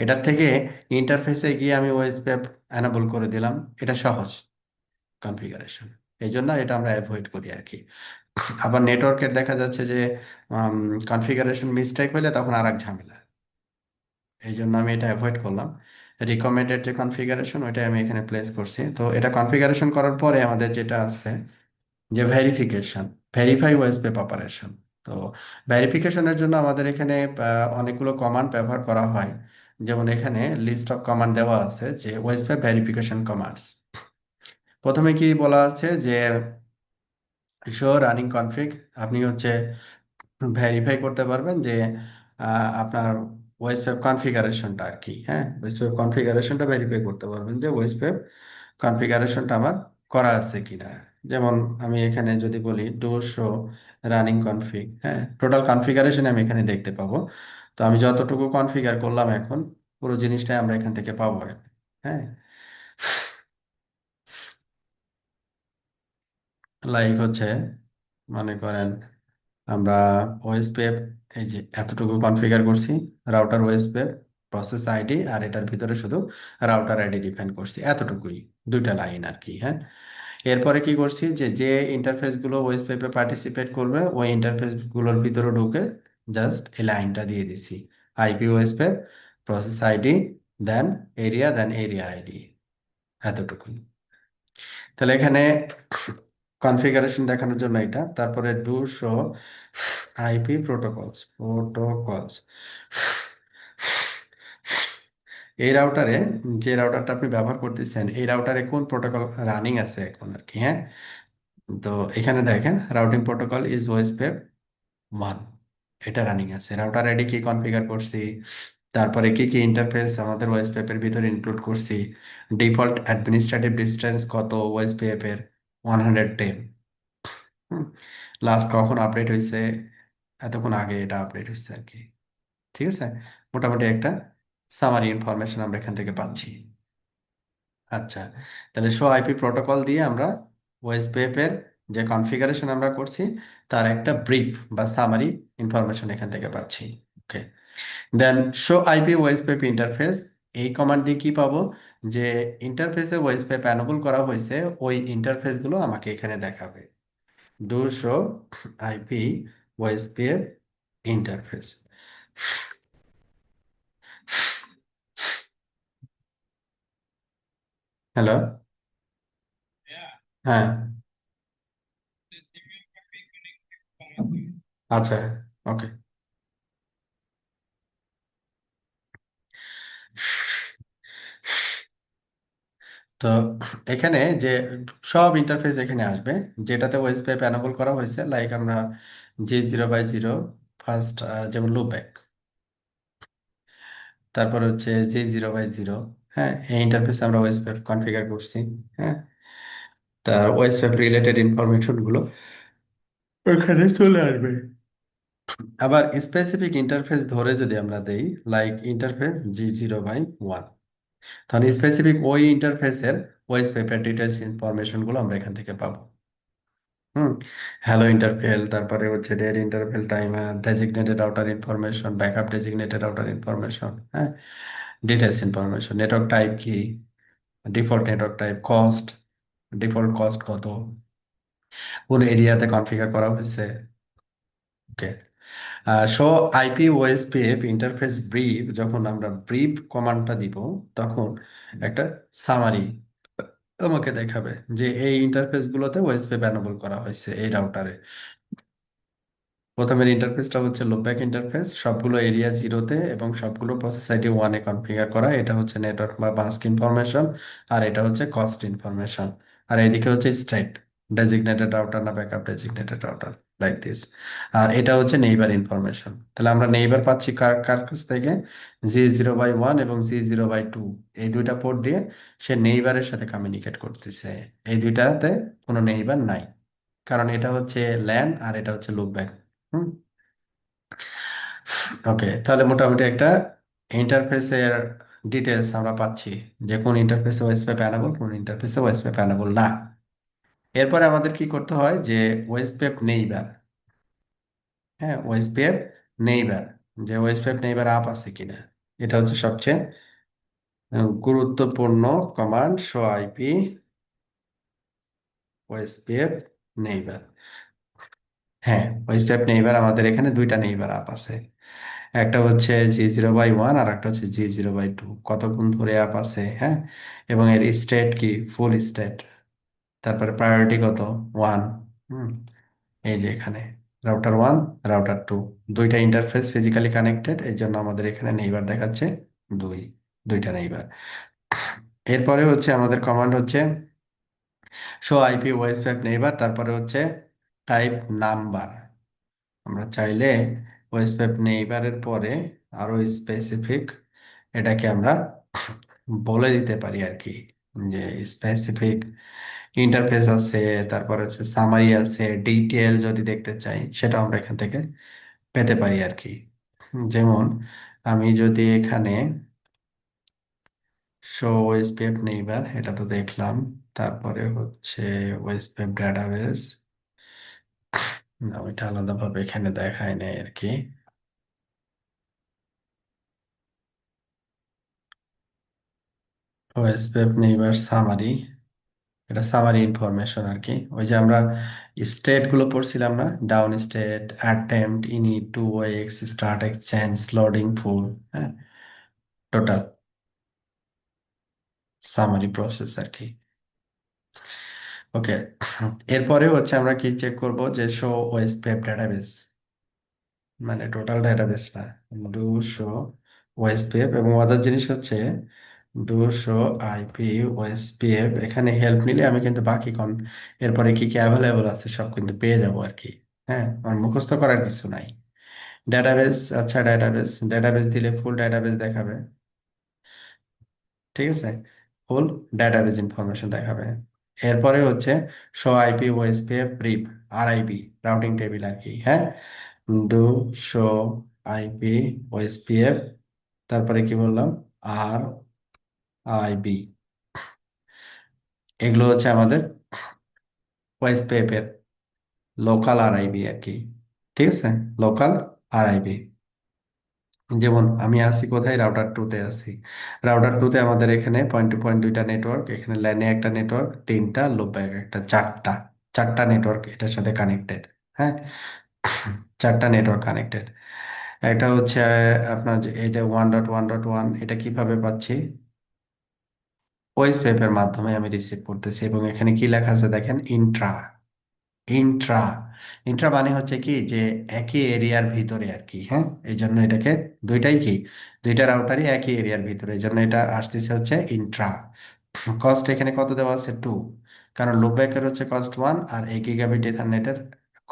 এটার থেকে ইন্টারফেসে গিয়ে আমি ওএসপিএফ অ্যানাবল করে দিলাম, এটা সহজ কনফিগারেশন। এই জন্য এটা আমরা অ্যাভয়েড করি আর কি। আবার নেটওয়ার্কের দেখা যাচ্ছে যে কনফিগারেশন মিস্টেক হলে তখন আর এক ঝামেলা, এই জন্য আমি এটা অ্যাভয়েড করলাম। রিকমেন্ডেড যে কনফিগারেশন ওইটা আমি এখানে প্লেস করছি। তো এটা কনফিগারেশন করার পরে আমাদের যেটা আছে যে ভেরিফিকেশন, ভেরিফাই ওয়েস পেপ অপারেশন। তো ভেরিফিকেশনের জন্য আমাদের এখানে অনেকগুলো কমান্ড ব্যবহার করা হয়। যেমন এখানে লিস্ট অফ কমান্ড দেওয়া আছে, যে ওয়েস পেপ ভেরিফিকেশন কমান্ডস। প্রথমে কি বলা আছে যে শো রানিং কনফিগ, আপনি হচ্ছে ভেরিফাই করতে পারবেন যে আপনার ওয়েস পেপ কনফিগারেশনটা আর কি। হ্যাঁ, ওয়েস পেপ কনফিগারেশনটা ভেরিফাই করতে পারবেন যে ওয়েস পেপ কনফিগারেশনটা আমার করা আছে কিনা। যেমন আমি এখানে যদি বলি ডো শো রানিং কনফিগ, হ্যাঁ, টোটাল কনফিগারেশন আমি এখানে দেখতে পাবো। তো আমি যতটুকু কনফিগার করলাম এখন, পুরো জিনিসটাই আমরা এখান থেকে পাবো। হ্যাঁ, লাইক হচ্ছে মনে করেন আমরা ওএসপিএফ এই যে এতটুকু কনফিগার করছি, রাউটার ওএসপিএফ প্রসেস আইডি, আর এটার ভিতরে শুধু রাউটার আইডি ডিফাইন করছি, এতটুকুই, দুইটা লাইন আর কি। হ্যাঁ, এরপরে কি করছি, যে যে ইন্টারফেস গুলো ওয়েবসাইটে পার্টিসিপেট করবে ওই ইন্টারফেস গুলোর ভিতরে ঢুকে জাস্ট এই লাইনটা দিয়ে দিছি, আইপি ওয়েবসাইট প্রসেস আইডি, দেন এরিয়া, দেন এরিয়া আইডি, এতটুকুই। তাহলে এখানে কনফিগারেশন দেখানোর জন্য এটা, তারপরে ডু শো আইপি প্রোটোকলস। এই রাউটারে, যে রাউটারটা আপনি ব্যবহার করতেছেন, এই রাউটারে কোন প্রোটোকল রানিং আছে এখন আর কি। হ্যাঁ, তো এখানে দেখেন রাউটিং প্রোটোকল ইজ ওয়েসপেপ 1, এটা রানিং আছে। রাউটার আইডি কি কনফিগার করছি, তারপরে কি কি ইন্টারফেস আমাদের ওয়েসপেপের ভিতরে ইনক্লুড করছি, ডিফল্ট অ্যাডমিনিস্ট্রেটিভ ডিস্টেন্স কত ওয়েসপেপের, 110। লাস্ট কখন আপডেট হয়েছে, এতক্ষণ আগে এটা আপডেট হয়েছে আর কি। ঠিক আছে, মোটামুটি একটা সামারি ইনফরমেশন আমরা এখান থেকে পাচ্ছি। আচ্ছা, তাহলে শো আইপি প্রোটোকল দিয়ে আমরা ওয়েসপেপ এর যে কনফিগারেশন আমরা করছি তার একটা ব্রিফ বা সামারি ইনফরমেশন এখান থেকে পাচ্ছি। ওকে, দেন শো আইপি ওয়েসপেপ ইন্টারফেস, এই কমান্ড দিয়ে কি পাবো, যে ইন্টারফেসে ওয়েসপেপ এনেবল করা হয়েছে ওই ইন্টারফেস গুলো আমাকে এখানে দেখাবে। Do show IP OSPF interface. Hello. হ্যাঁ। আচ্ছা। ওকে। তো এখানে যে সব ইন্টারফেস এখানে আসবে যেটাতে ওয়েসপেপ এনাবল করা হয়েছে, লাইক আমরা G0/0 ফার্স্ট, যেমন লুপব্যাক, তারপর হচ্ছে G0/0। হ্যাঁ, এই ইন্টারফেস আমরা ওয়েসপেপ কনফিগার করছি। হ্যাঁ, তার ওয়েসপেপ রিলেটেড ইনফরমেশন গুলো ওখানে চলে আসবে। আবার স্পেসিফিক ইন্টারফেস ধরে যদি আমরা দেই, লাইক ইন্টারফেস G0/1, তাহলে স্পেসিফিক ওই ইন্টারফেসের ওয়েসপেপের ডিটেলস ইনফরমেশন গুলো আমরা এখান থেকে পাবো। হুম, হ্যালো ইন্টারফেল, তারপরে হচ্ছে dead interval timer, designated router information, backup designated router information. হ্যাঁ, ডিটেলস ইনফরমেশন, নেটওয়ার্ক টাইপ কি, default network type, cost, default cost কত, কোন এরিয়াতে কনফিগার করা হয়েছে। Okay, so IP OSPF interface brief, যখন আমরা ব্রিফ কমান্ডটা দিব তখন একটা সামারি আমাকে দেখাবে যে এই ইন্টারফেস গুলোতে ওএসপিএফ এনেবল করা হয়েছে এই রাউটারে। প্রথমের ইন্টারফেসটা হচ্ছে লুপব্যাক ইন্টারফেস, সবগুলো এরিয়া জিরোতে এবং সবগুলো প্রসেস আইডি ওয়ানে কনফিগার করা, এটা হচ্ছে নেটওয়ার্ক বা মাস্ক ইনফরমেশন, আর এটা হচ্ছে কস্ট ইনফরমেশন। আর এদিকে হচ্ছে স্টেট, ডেজিগনেটেড রাউটার না backup designated router, like this. আর এটা হচ্ছে নেইবার ইনফরমেশন। তাহলে আমরা নেইবার পাচ্ছি কার কার কাছ থেকে, G0/1 এবং G0/2, এই দুইটা পোর্ট দিয়ে সে নেইবারের সাথে কমিউনিকেট করতেছে। এই দুইটাতে কোনো নেইবার নাই, কারণ এটা হচ্ছে ল্যান আর এটা হচ্ছে লুপব্যাক। হুম। ওকে, তাহলে মোটামুটি একটা ইন্টারফেসের ডিটেলস আমরা পাচ্ছি, যে কোন ইন্টারফেসে ওয়েসপেপ প্যানেবল, কোন ইন্টারফেসে ওয়েসপেপ প্যানেবল না। এরপরে আমাদের কি করতে হয়, যে ওয়েসপেপ নেইবার, হ্যাঁ ওয়েসপেপ নেইবার, যে ওয়েসপেপ নেইবার আপ আছে কিনা, এটা হচ্ছে সবচেয়ে গুরুত্বপূর্ণ command. Show IP OSPF neighbour. হ্যাঁ, ওয়েসপেপ নেইবার আমাদের এখানে দুইটা নেইবার আপ আছে, একটা হচ্ছে G0/1 আর একটা হচ্ছে G0/2, কতক্ষণ ধরে অ্যাপ আছে। হ্যাঁ, এবং এর স্টেট কি, ফুল স্টেট, তারপরে প্রায়োরিটি কত, 1। হুম, এই যে এখানে রাউটার 1, রাউটার 2, দুইটা ইন্টারফেস ফিজিক্যালি কানেক্টেড, এই জন্য আমাদের এখানে নেইবার দেখাচ্ছে দুই, দুইটা নেইবার। এরপরে হচ্ছে আমাদের কমান্ড হচ্ছে শো আইপি ওয়েস প্যাপ নেইবার, তারপরে হচ্ছে টাইপ নাম্বার। আমরা চাইলে ওয়েসপ্যাপ নেইবারের পরে আরো স্পেসিফিক এটাকে আমরা বলে দিতে পারি আর কি, যে স্পেসিফিক ইন্টারফেস আছে, তারপর হচ্ছে সামারি আছে, ডিটেল যদি দেখতে চাই সেটা আমরা এখান থেকে পেতে পারি আর কি। যেমন আমি যদি এখানে শো ওয়েসপ্যাপ নেইবার, এটা তো দেখলাম, তারপরে হচ্ছে ওয়েসপ্যাপ ডাটাবেস, না ওইটা আলাদাভাবে এখানে দেখায় নাই আর কি। ওয়েসপ্যাপ নেইবার সামারি, এটা সামারি ইনফরমেশন আর কি। ওই যে আমরা স্টেট গুলো পড়ছিলাম না, down state, attempt, init, two ex, start exchange, loading full, হ্যাঁ, টোটাল সামারি প্রসেস আর কি। ওকে, এরপরে হচ্ছে আমরা কি চেক করব, যে শো ওয়েসপেপ ডেটাবেস, মানে টোটাল ডেটাবেস না, ডু শো ওয়েসপেপ। এবং মজার জিনিস হচ্ছে ডু শো আইপি ওএসপিএফ, এখানে হেল্প নিলে আমি কিন্তু বাকি এরপরে কি কি অ্যাভেলেবল আছে সব কিন্তু পেয়ে যাবো আর কি। হ্যাঁ, আমার মুখস্থ করার কিছু নাই। ডেটাবেস, আচ্ছা ডেটাবেস, ডেটাবেস দিলে ফুল ডেটাবেস দেখাবে। ঠিক আছে, ফুল ডেটাবেস ইনফরমেশন দেখাবে। এরপরে হচ্ছে শো আইপি ওএসপিএফ রিপ, আরআইবি, রাউটিং টেবিল আর কি। হ্যাঁ, ডু শো আইপি ওএসপিএফ, তারপরে কি বললাম, আর আইবি, এগুলো হচ্ছে আমাদের ওএসপিএফ এর লোকাল আরআইবি আর কি। ঠিক আছে, লোকাল আরআইবি। যেমন আমি আছি কোথায়, রাউটার টু তে আছি। রাউটার টু তে আমাদের এখানে পয়েন্ট টু পয়েন্ট দুইটা নেটওয়ার্ক, এখানে ল্যানে একটা নেটওয়ার্ক, তিনটা, লোব্যাক একটা, চারটা, চারটা নেটওয়ার্ক এটার সাথে কানেক্টেড। হ্যাঁ, চারটা নেটওয়ার্ক কানেক্টেড। একটা হচ্ছে আপনার এটা 1.1.1, এটা কিভাবে পাচ্ছি, ভয়েস পেপের মাধ্যমে আমি রিসিভ করতেছি। এবং এখানে কি লেখা আছে দেখেন, ইন্ট্রা, ইন্ট্রা। ইন্ট্রা মানে হচ্ছে কি যে একই এরিয়ার ভিতরে আর কি। হ্যাঁ, এই জন্য এটাকে দুইটাই কি, দুইটা রাউটারই একই এরিয়ার ভিতরে, এই জন্য এটা আসতেছে হচ্ছে ইন্ট্রা। কস্ট এখানে কত দেওয়া আছে, 2, কারণ লুপব্যাকের হচ্ছে কস্ট 1 আর এই গিগাবিট ইথারনেটের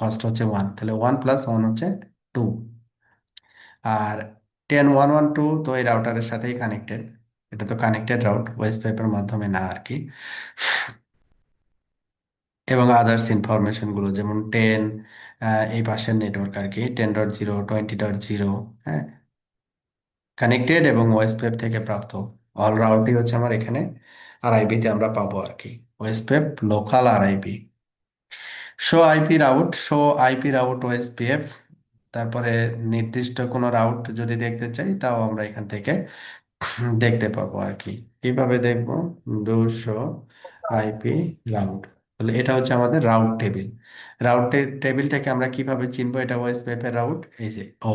কস্ট হচ্ছে 1, তাহলে 1 + 1 হচ্ছে 2। আর 10.1.1.2 তো এই রাউটারের সাথেই কানেক্টেড, এটা তো কানেক্টেড রাউট, ওয়েস্ট পাইপের মাধ্যমে না আর কি। এবং আদার্স ইনফরমেশন গুলো যেমন 10, এই পাশের নেটওয়ার্ক আর কি, 10.0, 20.0, হ্যাঁ, কানেক্টেড এবং ওয়েস্ট ওয়েব থেকে প্রাপ্ত অল রাউটই হচ্ছে আমার এখানে আরআইবি তে আমরা পাবো আর কি। OSPF local RIB, show IP route, show IP route OSPF. তারপরে নির্দিষ্ট কোনো রাউট যদি দেখতে চাই তাও আমরা এখান থেকে দেখতে পাবো আর কি। কিভাবে দেখবো, 200 আইপি রাউট, তাহলে এটা হচ্ছে আমাদের রাউট টেবিল। রাউট টেবিল থেকে আমরা কিভাবে চিনবো এটা ওয়েস্ট পেপের রাউট, এই যে ও,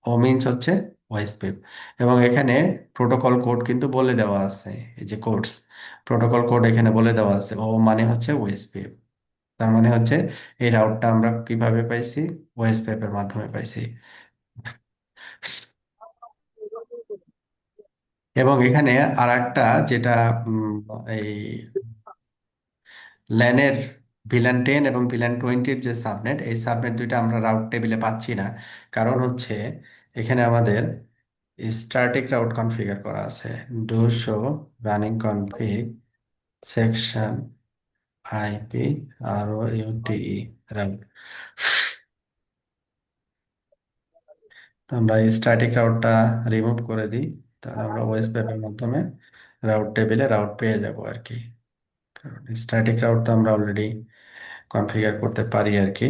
ও মিনস হচ্ছে ওয়েস্ট পেপ। এবং এখানে প্রোটোকল কোড কিন্তু বলে দেওয়া আছে, এই যে কোডস, প্রোটোকল কোড এখানে বলে দেওয়া আছে, ও মানে হচ্ছে ওয়েস্ট পেপ। তার মানে হচ্ছে এই রাউটটা আমরা কিভাবে পাইছি, ওয়েস্ট পেপের মাধ্যমে পাইছি। এবং এখানে আর একটা যেটা, এই ল্যানের VLAN 10 এবং VLAN 20-র যে সাবনেট, এই সাবনেট দুইটা আমরা রাউট টেবিলে পাচ্ছি না। কারণ হচ্ছে এখানে আমাদের স্ট্যাটিক রাউট কনফিগার করা আছে, do show running config section IP r o u t. E আমরা এই স্ট্যাটিক রাউটটা রিমুভ করে দিই, তাহলে আমরা ওয়েস পেপের মাধ্যমে রাউট টেবিলে রাউট পেয়ে যাব আর কি। কারণ স্ট্যাটিক রাউট তো আমরা অলরেডি কনফিগার করতে পারি আর কি।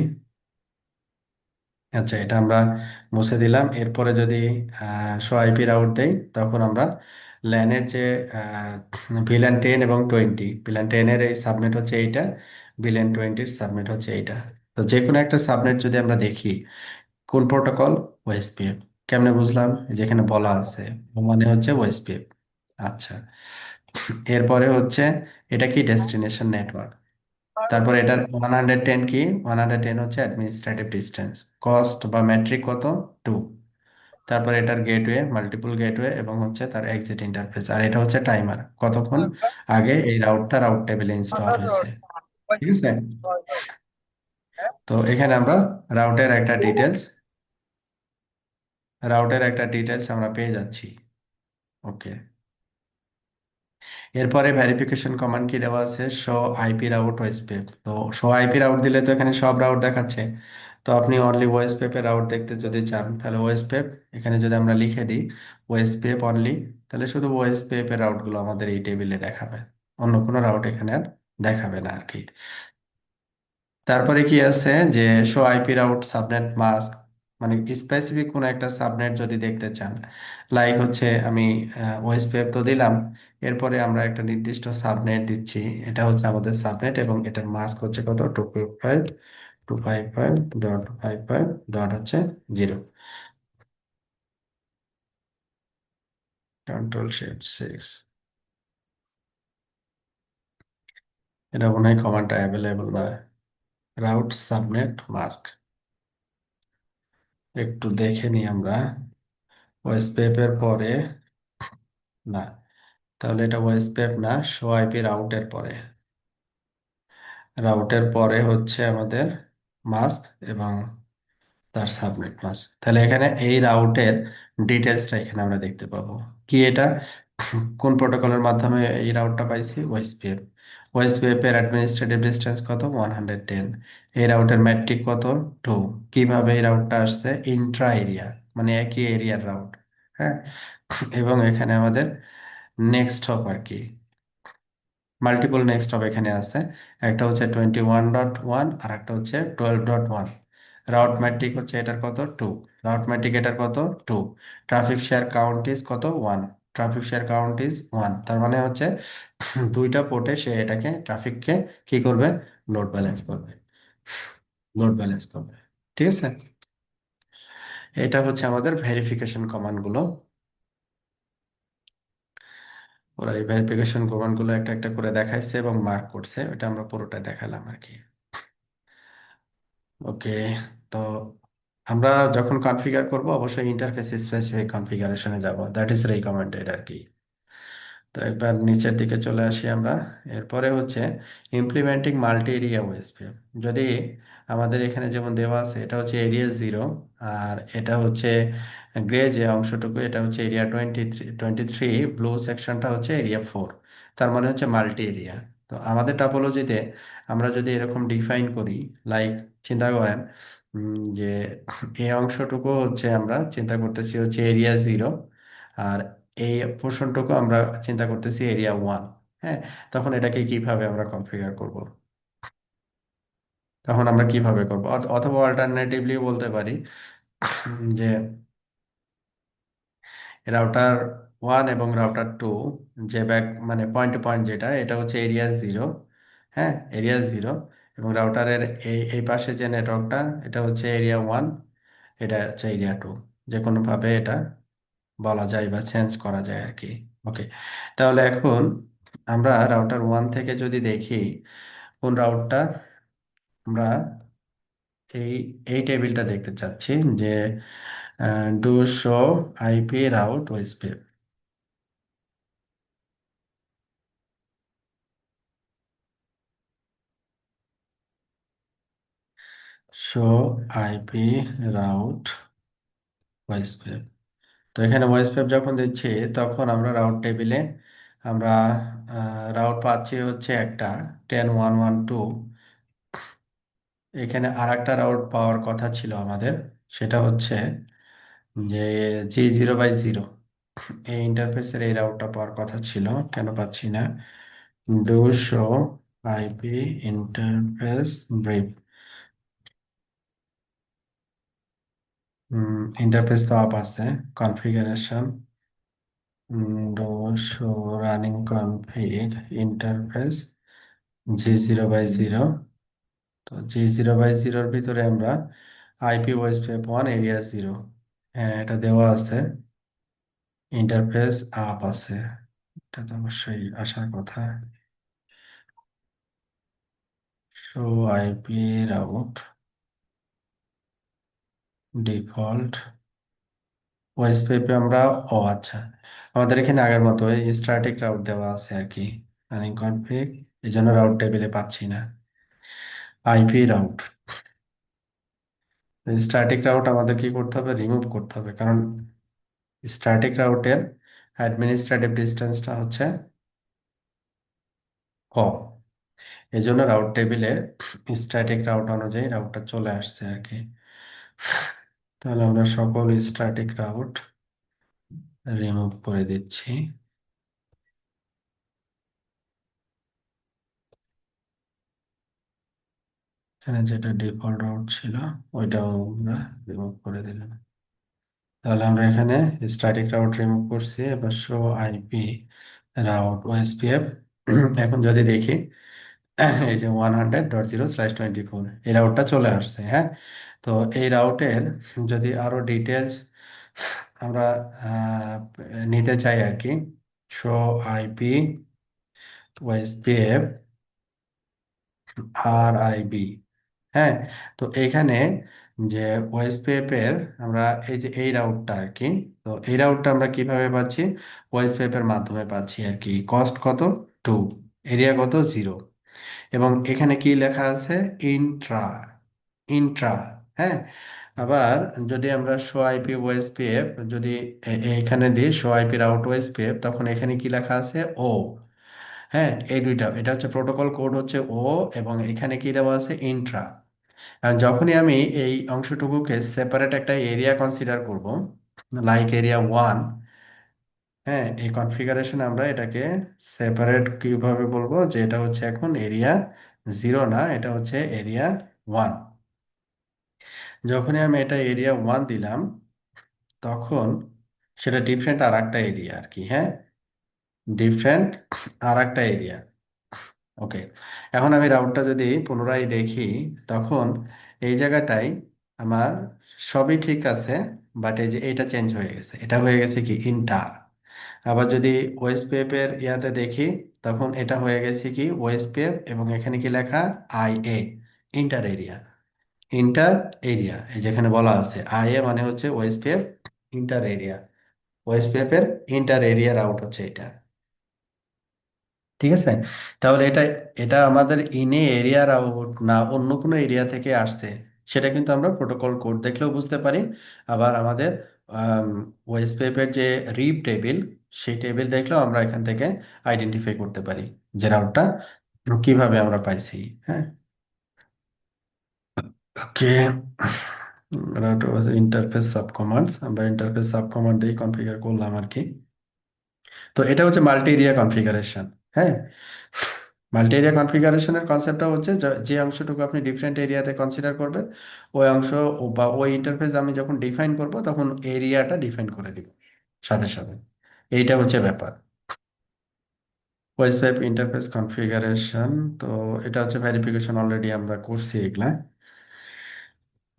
আচ্ছা, এটা আমরা মুছে দিলাম। এরপরে যদি শো আইপি রাউট দেই, তখন আমরা ল্যানের যে VLAN 10 এবং 20, VLAN 10-এর এই সাবনেট হচ্ছে এইটা, VLAN 20-র সাবনেট হচ্ছে এইটা। তো যে কোনো একটা সাবনেট যদি আমরা দেখি, কোন প্রোটোকল, ওএসপিএফ, কেমনে বুঝলাম, যেখানে বলা আছে ও মানে হচ্ছে ওএসপিএফ। আচ্ছা, এরপরে হচ্ছে এটা কি, ডেস্টিনেশন নেটওয়ার্ক। তারপর এটার 110 কি, 110 হচ্ছে অ্যাডমিনিস্ট্রেটিভ ডিস্টেন্স, কস্ট বা মেট্রিক কত, 2। তারপর এটার গেটওয়ে, মাল্টিপল গেটওয়ে, এবং হচ্ছে তার এক্সিট ইন্টারফেস, আর এটা হচ্ছে টাইমার, কতক্ষণ আগে এই রাউটটা রাউট টেবিলে ইনস্টল হয়েছে। ঠিক আছে, তো এখানে আমরা রাউটের একটা ডিটেলস, রাউটের একটা ডিটেলস আমরা পেয়ে যাচ্ছি। ওকে, এরপরে ভেরিফিকেশন কমান্ড কি দেওয়া আছে, শো আইপি রাউট ওএসপিএফ। তো শো আইপি রাউট দিলে তো এখানে সব রাউট দেখাচ্ছে, তো আপনি অনলি ওএসপিএফ এর রাউট দেখতে যদি চান, তাহলে ওএসপিএফ এখানে যদি আমরা লিখে দিই ওএসপিএফ অনলি, তাহলে শুধু ওএসপিএফ এর রাউটগুলো আমাদের এই টেবিলে দেখাবে, অন্য কোনো রাউট এখানে আর দেখাবে না আর কি। তারপরে কি আছে যে show IP route subnet mask, মানে স্পেসিফিক কোনো একটা সাবনেট যদি দেখতে চান, লাইক হচ্ছে আমি ওএসপিএফ তো দিলাম, এরপরে আমরা একটা নির্দিষ্ট সাবনেট দিচ্ছি, এটা হচ্ছে আমাদের সাবনেট এবং এটার মাস্ক হচ্ছে কত, 255.255.255 হচ্ছে 0, Ctrl+Shift+6। এটা মনে হয় কমান্ডটা অ্যাভেলেবল না, রাউট সাবনেট মাস্ক, একটু দেখে নিই আমরা। ওএসপিএফ এর পরে না, তাহলে এটা ওএসপিএফ না, শো আইপি রাউটের পরে। রাউটের পরে হচ্ছে আমাদের মাস্ক এবং তার সাবনেট মাস্ক। তাহলে এখানে এই রাউটের ডিটেলসটা এখানে আমরা দেখতে পাবো। কি এটা, কোন প্রোটোকলের মাধ্যমে এই রাউটটা পাইছি? ওএসপিএফ। ওএসপিএফ এর অ্যাডমিনিস্ট্রেটিভ ডিস্টেন্স কত? 110। এই রাউটের ম্যাট্রিক কত? 2। কিভাবে এই রাউটটা আসছে? ইন্ট্রা এরিয়া, মানে একই এরিয়ার রাউট। হ্যাঁ, এবং এখানে আমাদের নেক্সট হপ আর কি, মাল্টিপল নেক্সট হপ এখানে আছে। একটা হচ্ছে 21.1 আর একটা হচ্ছে 12.1। রাউট ম্যাট্রিক হচ্ছে এটার কত? 2। রাউট ম্যাট্রিক এটার কত? 2। ট্রাফিক শেয়ার কাউন্ট ইজ কত? 1। ট্রাফিক শেয়ার কাউন্ট ইজ 1, তার মানে হচ্ছে দুইটা পোর্টে সে এটাকে ট্রাফিককে কি করবে? লোড ব্যালেন্স করবে। লোড ব্যালেন্স করবে। ঠিক আছে, এটা হচ্ছে আমাদের ভেরিফিকেশন কমান্ড গুলো। ওরা এই ভেরিফিকেশন কমান্ড গুলো একটা একটা করে দেখাইছে এবং মার্ক করছে, এটা আমরা পুরোটা দেখালাম আর কি। ওকে, তো আমরা যখন কনফিগার করব অবশ্যই ইন্টারফেস স্পেসিফিক কনফিগারেশনে যাব, দ্যাট ইজ রিকমেন্ডেড আর কি। তো একবার নিচের দিকে চলে আসি আমরা। এরপরে হচ্ছে ইমপ্লিমেন্টিং মাল্টি এরিয়া ওএসপিএফ। যদি আমাদের এখানে যেমন দেওয়া আছে, এটা হচ্ছে এরিয়া 0, আর এটা হচ্ছে গ্রে যে অংশটুকু, এটা হচ্ছে এরিয়া 23, ব্লু সেকশনটা হচ্ছে এরিয়া 4। তার মানে হচ্ছে মাল্টি এরিয়া। তো আমাদের টাপোলজিতে আমরা যদি এরকম ডিফাইন করি, লাইক চিন্তা করেন যে এই অংশটুকু হচ্ছে আমরা চিন্তা করতেছি হচ্ছে এরিয়া 0, আর এই পোর্শনটুকু আমরা চিন্তা করতেছি এরিয়া 1। হ্যাঁ, তখন এটাকে কিভাবে আমরা কনফিগার করব? তখন আমরা কিভাবে করব? অথবা অল্টারনেটিভলি বলতে পারি যে রাউটার 1 এবং রাউটার 2 যে ব্যাক মানে পয়েন্ট টু পয়েন্ট যেটা, এটা হচ্ছে এরিয়া 0। হ্যাঁ, এরিয়া 0। এবং রাউটারের এই এই পাশে যে নেটওয়ার্কটা, এটা হচ্ছে এরিয়া 1, এটা হচ্ছে এরিয়া 2। যে কোনোভাবে এটা বলা যায় বা চেঞ্জ করা যায় আর কি। ওকে, তাহলে এখন আমরা রাউটার 1 থেকে যদি দেখি কোন রাউটটা আমরা এই এই টেবিলটা দেখতে চাচ্ছি, যে do show IP route OSPF. Show IP route OSPF. তো এখানে ওএসপিএফ যখন দিচ্ছি, তখন আমরা রাউট টেবিলে আমরা রাউট পাচ্ছি হচ্ছে একটা 10.1.1.2। এখানে আর একটা রাউট পাওয়ার কথা ছিল আমাদের, সেটা হচ্ছে যে G0/0। এই ইন্টারফেসের এই রাউটটা পাওয়ার কথা ছিল, কেন পাচ্ছি না? Do show IP interface brief. Interface তো আপ আছে, configuration, do show running config interface G0/0। তো G0/0-র ভিতরে আমরা আইপি ওএসপিএফ 1 এরিয়া 0, হ্যাঁ এটা দেওয়া আছে। ইন্টারফেস আপ আছে, এটা তো অবশ্যই আসার কথা। Show IP route default OSPF আমরা, ও আচ্ছা, আমাদের এখানে আগের মতো এই স্ট্যাটিক রাউট দেওয়া আছে আর কি, রানিং কনফিগ, এই জন্য রাউট টেবিলে পাচ্ছি না আইপি রাউট। স্ট্যাটিক রাউট আমাদের কি করতে হবে? রিমুভ করতে হবে, কারণ স্ট্যাটিক রাউটের অ্যাডমিনিস্ট্রেটিভ ডিস্টেন্সটা হচ্ছে কম। এই জন্য রাউট টেবিলে স্ট্যাটিক রাউট অনুযায়ী রাউটটা চলে আসছে আর কি। তাহলে আমরা সকল স্ট্যাটিক রাউট রিমুভ করে দিচ্ছি। এখানে যেটা ডিফল্ট রাউট ছিল ওইটাও আমরা রিমুভ করে দিলাম। তাহলে আমরা এখানে স্ট্যাটিক রাউট রিমুভ করছি, এবার শো আইপি রাউট ওএসপিএফ। এখন যদি দেখি এই যে 100.0/24 এই রাউটটা চলে আসছে। হ্যাঁ, তো এই রাউটের যদি আরো ডিটেলস আমরা আহ, নিতে চাই আর কি, শো আইপি ওএসপিএফ RIB। হ্যাঁ, তো এখানে যে ওএসপিএফ এর আমরা এই যে এই রাউটটা আর কি, তো এই রাউটটা আমরা কিভাবে পাচ্ছি? ওএসপিএফ এর মাধ্যমে পাচ্ছি আর কি। কস্ট কত? 2। এরিয়া কত? 0। এবং এখানে কি লেখা আছে? ইন্ট্রা। ইন্ট্রা। হ্যাঁ। আবার যদি আমরা শো আইপি ওএসপিএফ যদি এখানে দিই শো আইপি রাউট ওএসপিএফ, তখন এখানে কি লেখা আছে? ও। হ্যাঁ, এই দুইটা, এটা হচ্ছে প্রোটোকল কোড হচ্ছে ও, এবং এখানে কি দেওয়া আছে? ইন্ট্রা। যখনই আমি এই অংশটুকুকে সেপারেট একটা এরিয়া কনসিডার করব, লাইক এরিয়া 1, হ্যাঁ, এই কনফিগারেশন আমরা এটাকে সেপারেট কিভাবে বলবো যে এটা হচ্ছে এখন এরিয়া 0 না, এটা হচ্ছে এরিয়া 1। যখনই আমি এটা এরিয়া 1 দিলাম, তখন সেটা ডিফারেন্ট আর একটা এরিয়া আর কি। হ্যাঁ, ডিফারেন্ট আর একটা এরিয়া। ওকে। এখন আমি রাউটটা যদি পুনরায় দেখি, তখন এই জায়গাটায় আমার সবই ঠিক আছে, বাট এই যে এটা চেঞ্জ হয়ে গেছে, এটা হয়ে গেছে কি? ইন্টার। আবার যদি ওএসপিএফ এর ইয়াতে দেখি, তখন এটা হয়ে গেছে কি? ওএসপিএফ, এবং এখানে কি লেখা? IA. Inter area. Inter area, এই যেখানে বলা আছে আইএ মানে হচ্ছে ওএসপিএফ ইন্টার এরিয়া। ওএসপিএফ এর ইন্টার এরিয়া রাউট হচ্ছে এটা। ঠিক আছে। তাহলে এটা এটা আমাদের ইনে এরিয়ার আউট না অন্য কোনো এরিয়া থেকে আসছে, সেটা কিন্তু আমরা প্রোটোকল কোড দেখলেও বুঝতে পারি। আবার আমাদের ওয়েসপেপের যে রিপ টেবিল, সেই টেবিল দেখলেও আমরা এখান থেকে আইডেন্টিফাই করতে পারি যে রাউটটা কিভাবে আমরা পাইছি। হ্যাঁ। ওকে। রাউটার ইন্টারফেস সাব কমান্ডস, আমরা ইন্টারফেস সাব কমান্ড দিয়ে কনফিগার করলাম আর কি। তো এটা হচ্ছে মাল্টি এরিয়া কনফিগারেশন। হ্যাঁ, মাল্টি এরিয়া কনফিগারেশনের কনসেপ্টটা হচ্ছে যে অংশটুকু আপনি ডিফারেন্ট এরিয়াতে কনসিডার করবেন, ওই অংশ বা ওই ইন্টারফেস আমি যখন ডিফাইন করব, তখন এরিয়াটা ডিফাইন করে দিব সাথে সাথে। এইটা হচ্ছে ব্যাপার। OSPF interface configuration. তো এটা হচ্ছে ভেরিফিকেশন, অলরেডি আমরা করছি এগুলা।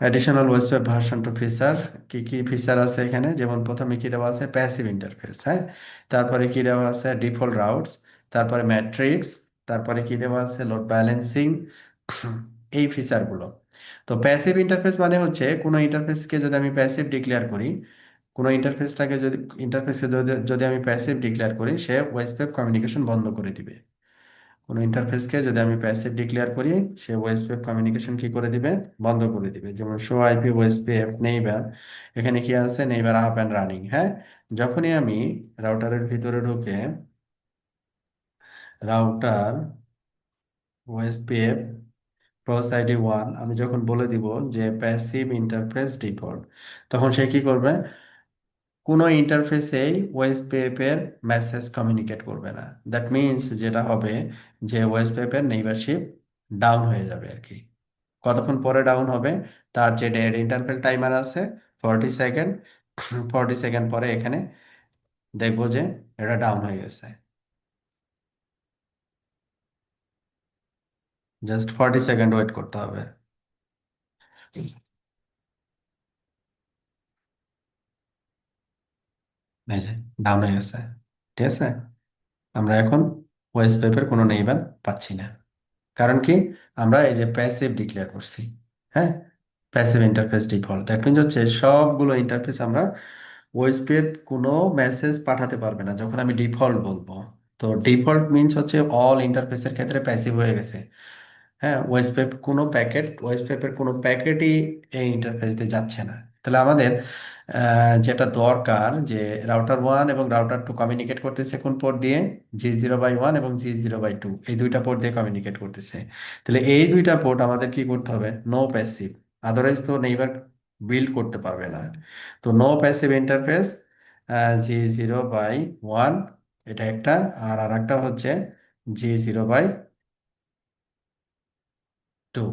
Additional website version two feature. কি কি ফিচার আছে এখানে? যেমন প্রথমে কি দেওয়া আছে? Passive interface. হ্যাঁ, তারপরে কি দেওয়া আছে? ডিফল্ট রাউটস, তারপরে ম্যাট্রিক্স, তারপরে কি দেওয়া আছে? Load balancing. এই ফিচারগুলো। তো প্যাসিভ ইন্টারফেস মানে হচ্ছে কোনো ইন্টারফেসকে যদি আমি প্যাসিভ ডিক্লেয়ার করি, কোনো ইন্টারফেসকে যদি আমি প্যাসিভ ডিক্লেয়ার করি, সে ওয়েব কমিউনিকেশন বন্ধ করে দিবে। কোনো ইন্টারফেসকে যদি আমি প্যাসিভ ডিক্লেয়ার করি, সে ওয়েসপেপ কমিউনিকেশন কি করে দিবে? বন্ধ করে দিবে। যেমন শো আইপি ওয়েসপেপ নেইবার, এখানে কি আছে? Neighbour up and running. হ্যাঁ, যখনই আমি রাউটারের ভিতরে ঢুকে রাউটার ওয়েসপেপ ক্রস আইডি 1 আমি যখন বলে দিব যে প্যাসিভ ইন্টারফেস ডিফল্ট, তখন সে কি করবে? কোনো ইন্টারফেসেই ওয়েব পেপের মেসেজ কমিউনিকেট করবে না। দ্যাট মিনস যেটা হবে, যে ওয়েব পেপের নেইবারশিপ ডাউন হয়ে যাবে আর কি। কতক্ষণ পরে ডাউন হবে? তার যে ডেড ইন্টারভেল টাইমার আছে 40 সেকেন্ড, 40 সেকেন্ড পরে এখানে দেখবো যে এটা ডাউন হয়ে গেছে। জাস্ট 40 সেকেন্ড ওয়েট করতে হবে। এই যে ডাউন হয়ে গেছে। ঠিক আছে। আমরা এখন ওয়েব পেপের কোনো নেইবার পাচ্ছি না। কারণ কি? আমরা এই যে প্যাসিভ ডিক্লেয়ার করছি। হ্যাঁ, passive interface default, that means হচ্ছে সবগুলো ইন্টারফেস আমরা ওয়েসপেড কোনো মেসেজ পাঠাতে পারবে না যখন আমি ডিফল্ট বলবো। তো ডিফল্ট মিনস হচ্ছে অল ইন্টারফেসের ক্ষেত্রে প্যাসিভ হয়ে গেছে। হ্যাঁ, ওয়েসপেপের কোনো প্যাকেটই এই ইন্টারফেস দিয়ে যাচ্ছে না। তাহলে আমাদের যেটা দরকার, যে রাউটার 1 এবং রাউটার 2 কমিউনিকেট করতেছে কোন পোর্ট দিয়ে? G0/1 এবং G0/2, এই দুইটা পোর্ট দিয়ে কমিউনিকেট করতেছে। তাহলে এই দুইটা পোর্ট আমাদের কি করতে হবে? No passive. আদারওয়াইজ তো নেইবার বিল্ড করতে পারবে না। তো নো প্যাসিভ ইন্টারফেস G0/1, এটা একটা। আর আর একটা হচ্ছে G0/2।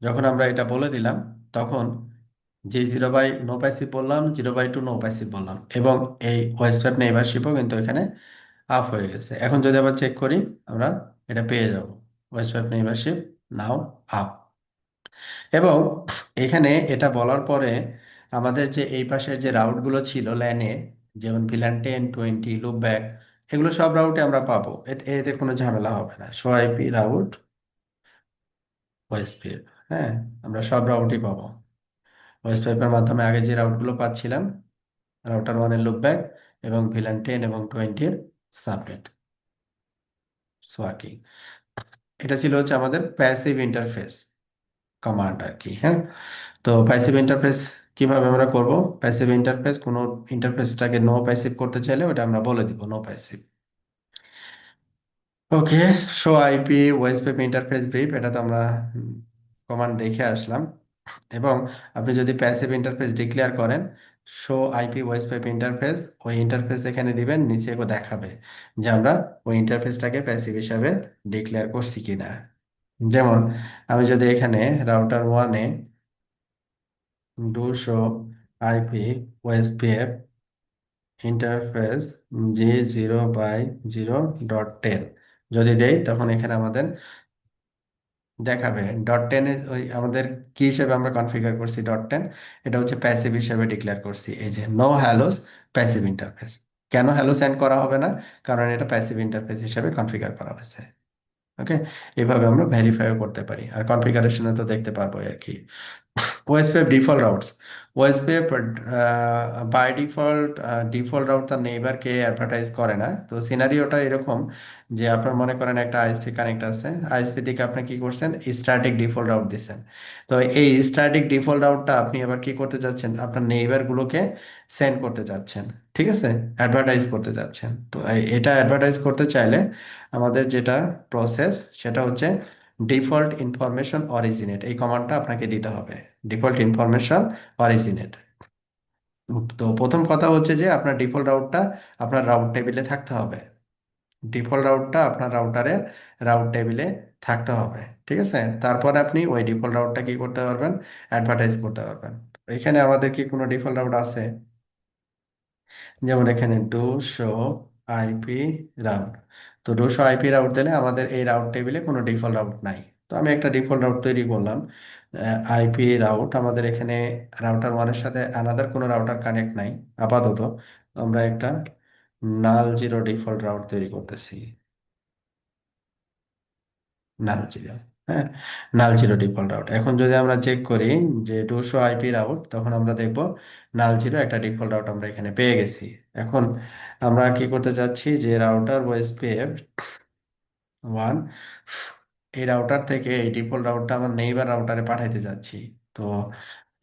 যখন আমরা এটা বলে দিলাম, তখন যে 0/নো প্যাসিভ বললাম, 0/2 নো প্যাসিভ বললাম, এবং এই ওয়েবস্যাপ নেইবারশিপও কিন্তু এখানে আপ হয়ে গেছে। এখন যদি আবার চেক করি, আমরা এটা পেয়ে যাব, ওয়েবস্যাপ নেইবারশিপ নাও আপ। এবং এখানে এটা বলার পরে আমাদের যে এই পাশের যে রাউটগুলো ছিল ল্যানে, যেমন VLAN 10, 20, লুপব্যাক, এগুলো সব রাউটে আমরা পাবো। এতে কোনো ঝামেলা হবে না। So IP route OSPF. হ্যাঁ, আমরা সব রাউটই পাবো। ওয়েস্ট পাইপের মাধ্যমে আগে যে রাউটগুলো পাচ্ছিলাম, রাউটার ওয়ানের লুপব্যাক এবং ভিলান 10 এবং 20-র সাবনেট সোয়ার্কিং। এটা ছিল হচ্ছে আমাদের প্যাসিভ ইন্টারফেস কমান্ড আর কি। হ্যাঁ, তো প্যাসিভ ইন্টারফেস কিভাবে আমরা করব? প্যাসিভ ইন্টারফেস কোনো ইন্টারফেসটাকে নো প্যাসিভ করতে চাইলে ওটা আমরা বলে দিব no passive. Okay, show IP OSPF interface brief, এটা তো আমরা কমান্ড দেখে আসলাম। এবং আপনি যদি প্যাসিভ ইন্টারফেস ডিক্লেয়ার করেন, show IP OSPF interface, ওই ইন্টারফেস এখানে দিবেন, নিচে ও দেখাবে যে আমরা ওই ইন্টারফেসটাকে প্যাসিভ হিসাবে ডিক্লেয়ার করছি কিনা। যেমন আমি যদি এখানে রাউটার ওয়ানে do show IP OSPF interface G0/0.10 যদি দেই, তখন এখানে আমাদের দেখাবে .10 এর ওই আমাদের কি হিসেবে আমরা কনফিগার করছি .10, এটা হচ্ছে প্যাসিভ হিসেবে ডিক্লেয়ার করছি। এই যে নো হ্যালোস প্যাসিভ ইন্টারফেস। কেন হ্যালো সেন্ড করা হবে না? কারণ এটা প্যাসিভ ইন্টারফেস হিসেবে কনফিগার করা হয়েছে। ওকে, এভাবে আমরা ভেরিফাইও করতে পারি, আর কনফিগারেশনে তো দেখতে পারবো আর কি। OSPF default routes. OSPF by default default route তার নেইবারকে অ্যাডভার্টাইজ করে না। তো সিনারিওটা এরকম যে আপনার মনে করেন একটা আইএসপি কানেক্ট আছে, আইএসপি থেকে আপনি কি করছেন, স্ট্যাটিক ডিফল্ট রাউট দিচ্ছেন। তো এই স্ট্যাটিক ডিফল্ট রাউটটা আপনি আবার কি করতে যাচ্ছেন, আপনার নেইবার গুলোকে সেন্ড করতে যাচ্ছেন। ঠিক আছে, অ্যাডভার্টাইজ করতে যাচ্ছেন। তো এটা অ্যাডভার্টাইজ করতে চাইলে আমাদের যেটা প্রসেস, সেটা হচ্ছে ডিফল্ট ইনফরমেশন অরিজিনেট, এই কমান্ডটা আপনাকে দিতে হবে। Default information originate. তো প্রথম কথা হচ্ছে যে আপনার ডিফল্ট রাউটটা আপনার রাউট টেবিলে থাকতে হবে। ডিফল্ট রাউটটা আপনার রাউটারের রাউট টেবিলে থাকতে হবে। ঠিক আছে, তারপর আপনি ওই ডিফল্ট রাউটটা কি করতে পারবেন, অ্যাডভার্টাইজ করতে পারবেন। এখানে আমাদের কি কোনো ডিফল্ট রাউট আছে? যেমন এখানে ডো শো আইপি রাউট। তো ডো শো আইপি রাউট দিলে আমাদের এই রাউট টেবিলে কোনো ডিফল্ট রাউট নাই। তো আমি একটা ডিফল্ট রাউট তৈরি করলাম, আইপি রাউট। আমাদের এখানে রাউটার ওয়ানের সাথে আলাদা কোনো রাউটার কানেক্ট নাই আপাতত। তো আমরা একটা নাল জিরো ডিফল্ট রাউট তৈরি করতেছি। নাল জিরো, হ্যাঁ, নাল জিরো ডিফল্ট রাউট। এখন যদি আমরা চেক করি যে 200 আইপি রাউট, তখন আমরা দেখব নাল জিরো একটা ডিফল্ট রাউট আমরা এখানে পেয়ে গেছি। এখন আমরা কি করতে চাচ্ছি, যে রাউটার ওএসপিএফ ওয়ান, এই রাউটার থেকে এই ডিফল্ট রাউটটা আমার নেইবার রাউটারে পাঠাইতে যাচ্ছি। তো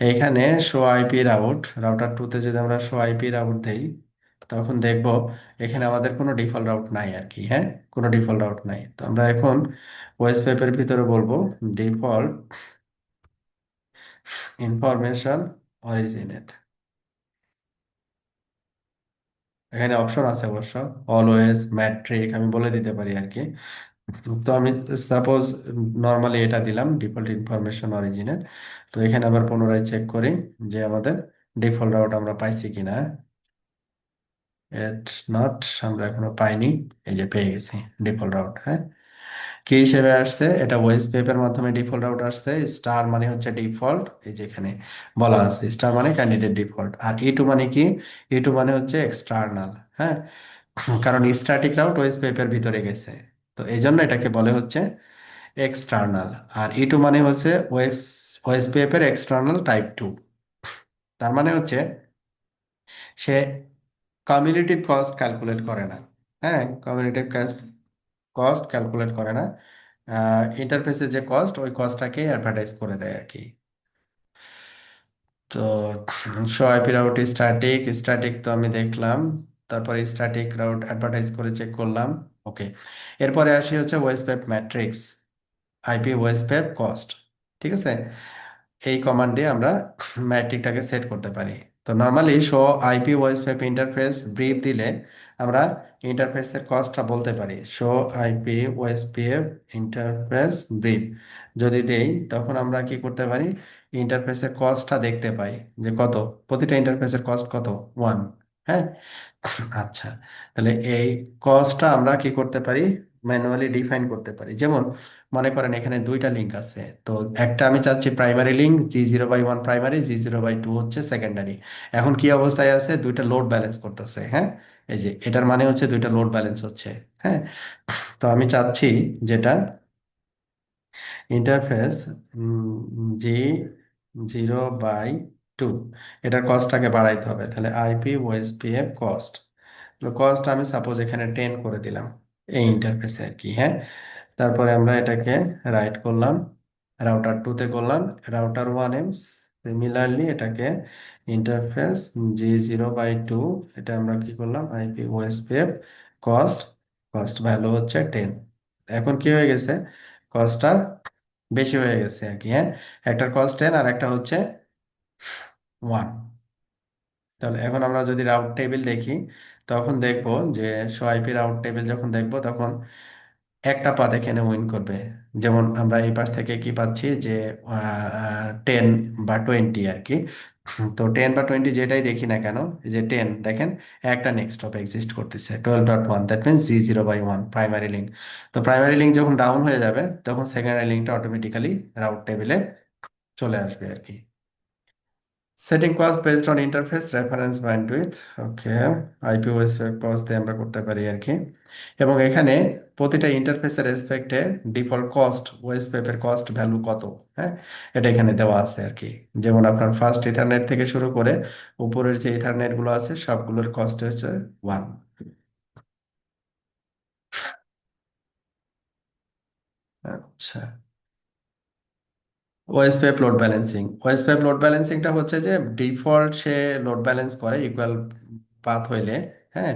এইখানে শো আইপি রাউট, রাউটার টুতে যদি আমরা শো আইপি রাউট দেই, তখন দেখব এখানে আমাদের কোনো ডিফল্ট রাউট নাই আর কি। হ্যাঁ, কোনো ডিফল্ট রাউট নাই। তো আমরা এখন ওয়েস্ট পেপের ভিতরে বলবো ডিফল্ট ইনফরমেশন অরিজিনেট। এখানে অপশন আছে অবশ্য, অলওয়েজ, ম্যাট্রিক, আমি বলে দিতে পারি আর কি। তো আমি সাপোজ নর্মালি এটা দিলাম ডিফল্ট ইনফরমেশন অরিজিনেট। তো এখানে আবার পুনরায় চেক করি যে আমাদের ডিফল্ট রাউট আমরা পাইছি কিনা। এট নট, আমরা এখনো পাইনি। এই যে পেয়ে গেছি ডিফল্ট রাউট। হ্যাঁ, কি হিসেবে আসছে, এটা ওয়েস্ট পেপের মাধ্যমে ডিফল্ট রাউট আসছে। স্টার মানে হচ্ছে ডিফল্ট, এই যে এখানে বলা আছে স্টার মানে ক্যান্ডিডেট ডিফল্ট, আর ই টু মানে কি, ই টু মানে হচ্ছে এক্সটার্নাল। হ্যাঁ, কারণ স্ট্যাটিক রাউট ওয়েস্ট পেপের ভিতরে গেছে, তো এই জন্য এটাকে বলে হচ্ছে এক্সটার্নাল। আর ই টু মানে হচ্ছে ওয়েস্ট পেপের এক্সটার্নাল টাইপ 2। তার মানে হচ্ছে সে কমিউনিটিভ কস্ট ক্যালকুলেট করে না। হ্যাঁ, কমিউনিটিভ কস্ট ক্যালকুলেট করে না, ইন্টারফেসে যে কস্ট, ওই কস্টটাকে অ্যাডভার্টাইজ করে দেয় আর কি। তো show IP route static, static তো আমি দেখলাম। তারপরে স্ট্যাটিক রাউট অ্যাডভার্টাইজ করে চেক করলাম। ওকে, এরপরে আসি হচ্ছে OSPF metrics, IP OSPF cost. ঠিক আছে, এই কমান্ড দিয়ে আমরা ম্যাট্রিকটাকে সেট করতে পারি। তো normally show IP OSPF interface brief দিলে আমরা ইন্টারফেসের কস্টটা বলতে পারি। Show IP OSPF interface brief যদি দেই, তখন আমরা কি করতে পারি, ইন্টারফেসের কস্টটা দেখতে পাই যে কত, প্রতিটা ইন্টারফেসের কস্ট কত, 1। হ্যাঁ, আচ্ছা, তাহলে এই কস্টটা আমরা কি করতে পারি, ম্যানুয়ালি ডিফাইন করতে পারি। যেমন মনে করেন এখানে দুইটা লিঙ্ক আছে, তো একটা আমি চাচ্ছি primary link G0/1 primary, G0/2 হচ্ছে সেকেন্ডারি। এখন কি অবস্থায় আছে, দুইটা লোড ব্যালেন্স করতেছে। হ্যাঁ, এই যে এটার মানে হচ্ছে দুইটা লোড ব্যালেন্স হচ্ছে। হ্যাঁ, তো আমি চাচ্ছি যেটা ইন্টারফেস জি 0/2, এটার কস্টটাকে বাড়াইতে হবে। তাহলে আইপি ওএসপিএফ কস্ট, কস্ট আমি সাপোজ এখানে 10 করে দিলাম এই ইন্টারফেসে আর কি, হ্যাঁ। তারপরে আমরা এটাকে রাইট করলাম, রাউটার টুতে করলাম, রাউটার ওয়ানে সিমিলারলি এটাকে ইন্টারফেস G0/2, এটা আমরা কি করলাম IP OSPF cost, cost value হচ্ছে 10। এখন কি হয়ে গেছে, কস্টটা বেশি হয়ে গেছে আর কি, হ্যাঁ। একটার কস্ট 10 আর একটা হচ্ছে 1। তাহলে এখন আমরা যদি রাউট টেবিল দেখি, তখন দেখবো যে শো আইপি রাউট টেবিল যখন দেখবো তখন একটা পাত এখানে উইন করবে। যেমন আমরা এই পাশ থেকে কি পাচ্ছি যে 10 বা 20 আর কি। তো 10 বা 20 যেটাই দেখি না কেন, এই যে 10 দেখেন একটা নেক্সট হপ এক্সিস্ট করতেছে 12.1, that means G0/1 primary link. তো প্রাইমারি লিঙ্ক যখন ডাউন হয়ে যাবে তখন সেকেন্ডারি লিঙ্কটা অটোমেটিক্যালি রাউট টেবিলে চলে আসবে আর কি। Setting cost based on interface reference bandwidth, okay. IP OSPF cost দিয়ে আমরা করতে পারি আর কি। এবং এখানে প্রতিটা ইন্টারফেসের রেসপেক্টে ডিফল্ট কস্ট ওএসপেপের কস্ট ভ্যালু কত, হ্যাঁ, এটা এখানে দেওয়া আছে আর কি। যেমন আপনার ফার্স্ট ইথারনেট থেকে শুরু করে উপরের যে ইথারনেট গুলো আছে সবগুলোর কস্ট হচ্ছে 1। আচ্ছা, OSPF load balancing, OSPF load ব্যালেন্সিংটা হচ্ছে যে ডিফল্ট সে লোড ব্যালেন্স করে ইকুয়াল পাথ হইলে, হ্যাঁ,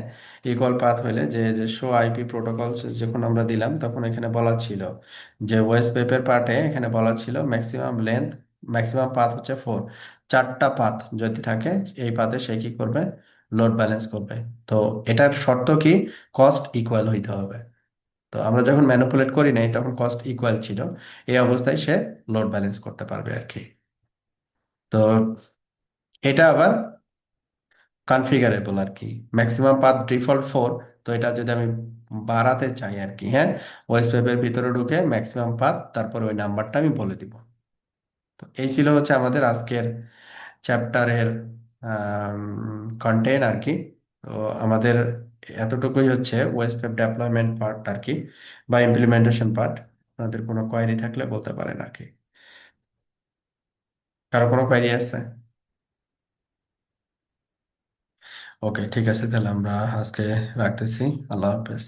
ইকুয়াল পাথ হইলে যে যে শো আইপি প্রোটোকল যখন আমরা দিলাম তখন এখানে বলা ছিল যে ওএসপিএফ এর পার্টে এখানে বলা ছিল ম্যাক্সিমাম লেন্থ, ম্যাক্সিমাম পাথ হচ্ছে 4, চারটা পাথ যদি থাকে এই পাথে সে কি করবে, লোড ব্যালেন্স করবে। তো এটার শর্ত কি, কস্ট ইকুয়াল হইতে হবে। তো আমরা যখন ম্যানিপুলেট করি নাই তখন কস্ট ইকুয়াল ছিল, এই অবস্থায় সে লোড ব্যালেন্স করতে পারবে আর কি। তো এটা আবার কনফিগারেবল আর কি। ম্যাক্সিমাম পাথ ডিফল্ট 4, তো এটা যদি আমি বাড়াতে চাই আর কি, হ্যাঁ, ওয়েস্ট ওয়েবের ভিতরে ঢুকে ম্যাক্সিমাম পাথ তারপর ওই নাম্বারটা আমি বলে দিব। তো এই ছিল হচ্ছে আমাদের আজকের চ্যাপ্টারের কন্টেন্ট আর কি। তো আমাদের এতটুকুই হচ্ছে ওয়েস্ট ওয়েব ডেভেলপমেন্ট পার্ট আর কি, বা ইমপ্লিমেন্টেশন পার্ট। আপনাদের কোনো কোয়েরি থাকলে বলতে পারেন আর কি। কারো কোনো কোয়েরি আছে? ওকে, ঠিক আছে, তাহলে আমরা আজকে রাখতেছি। আল্লাহ হাফেজ।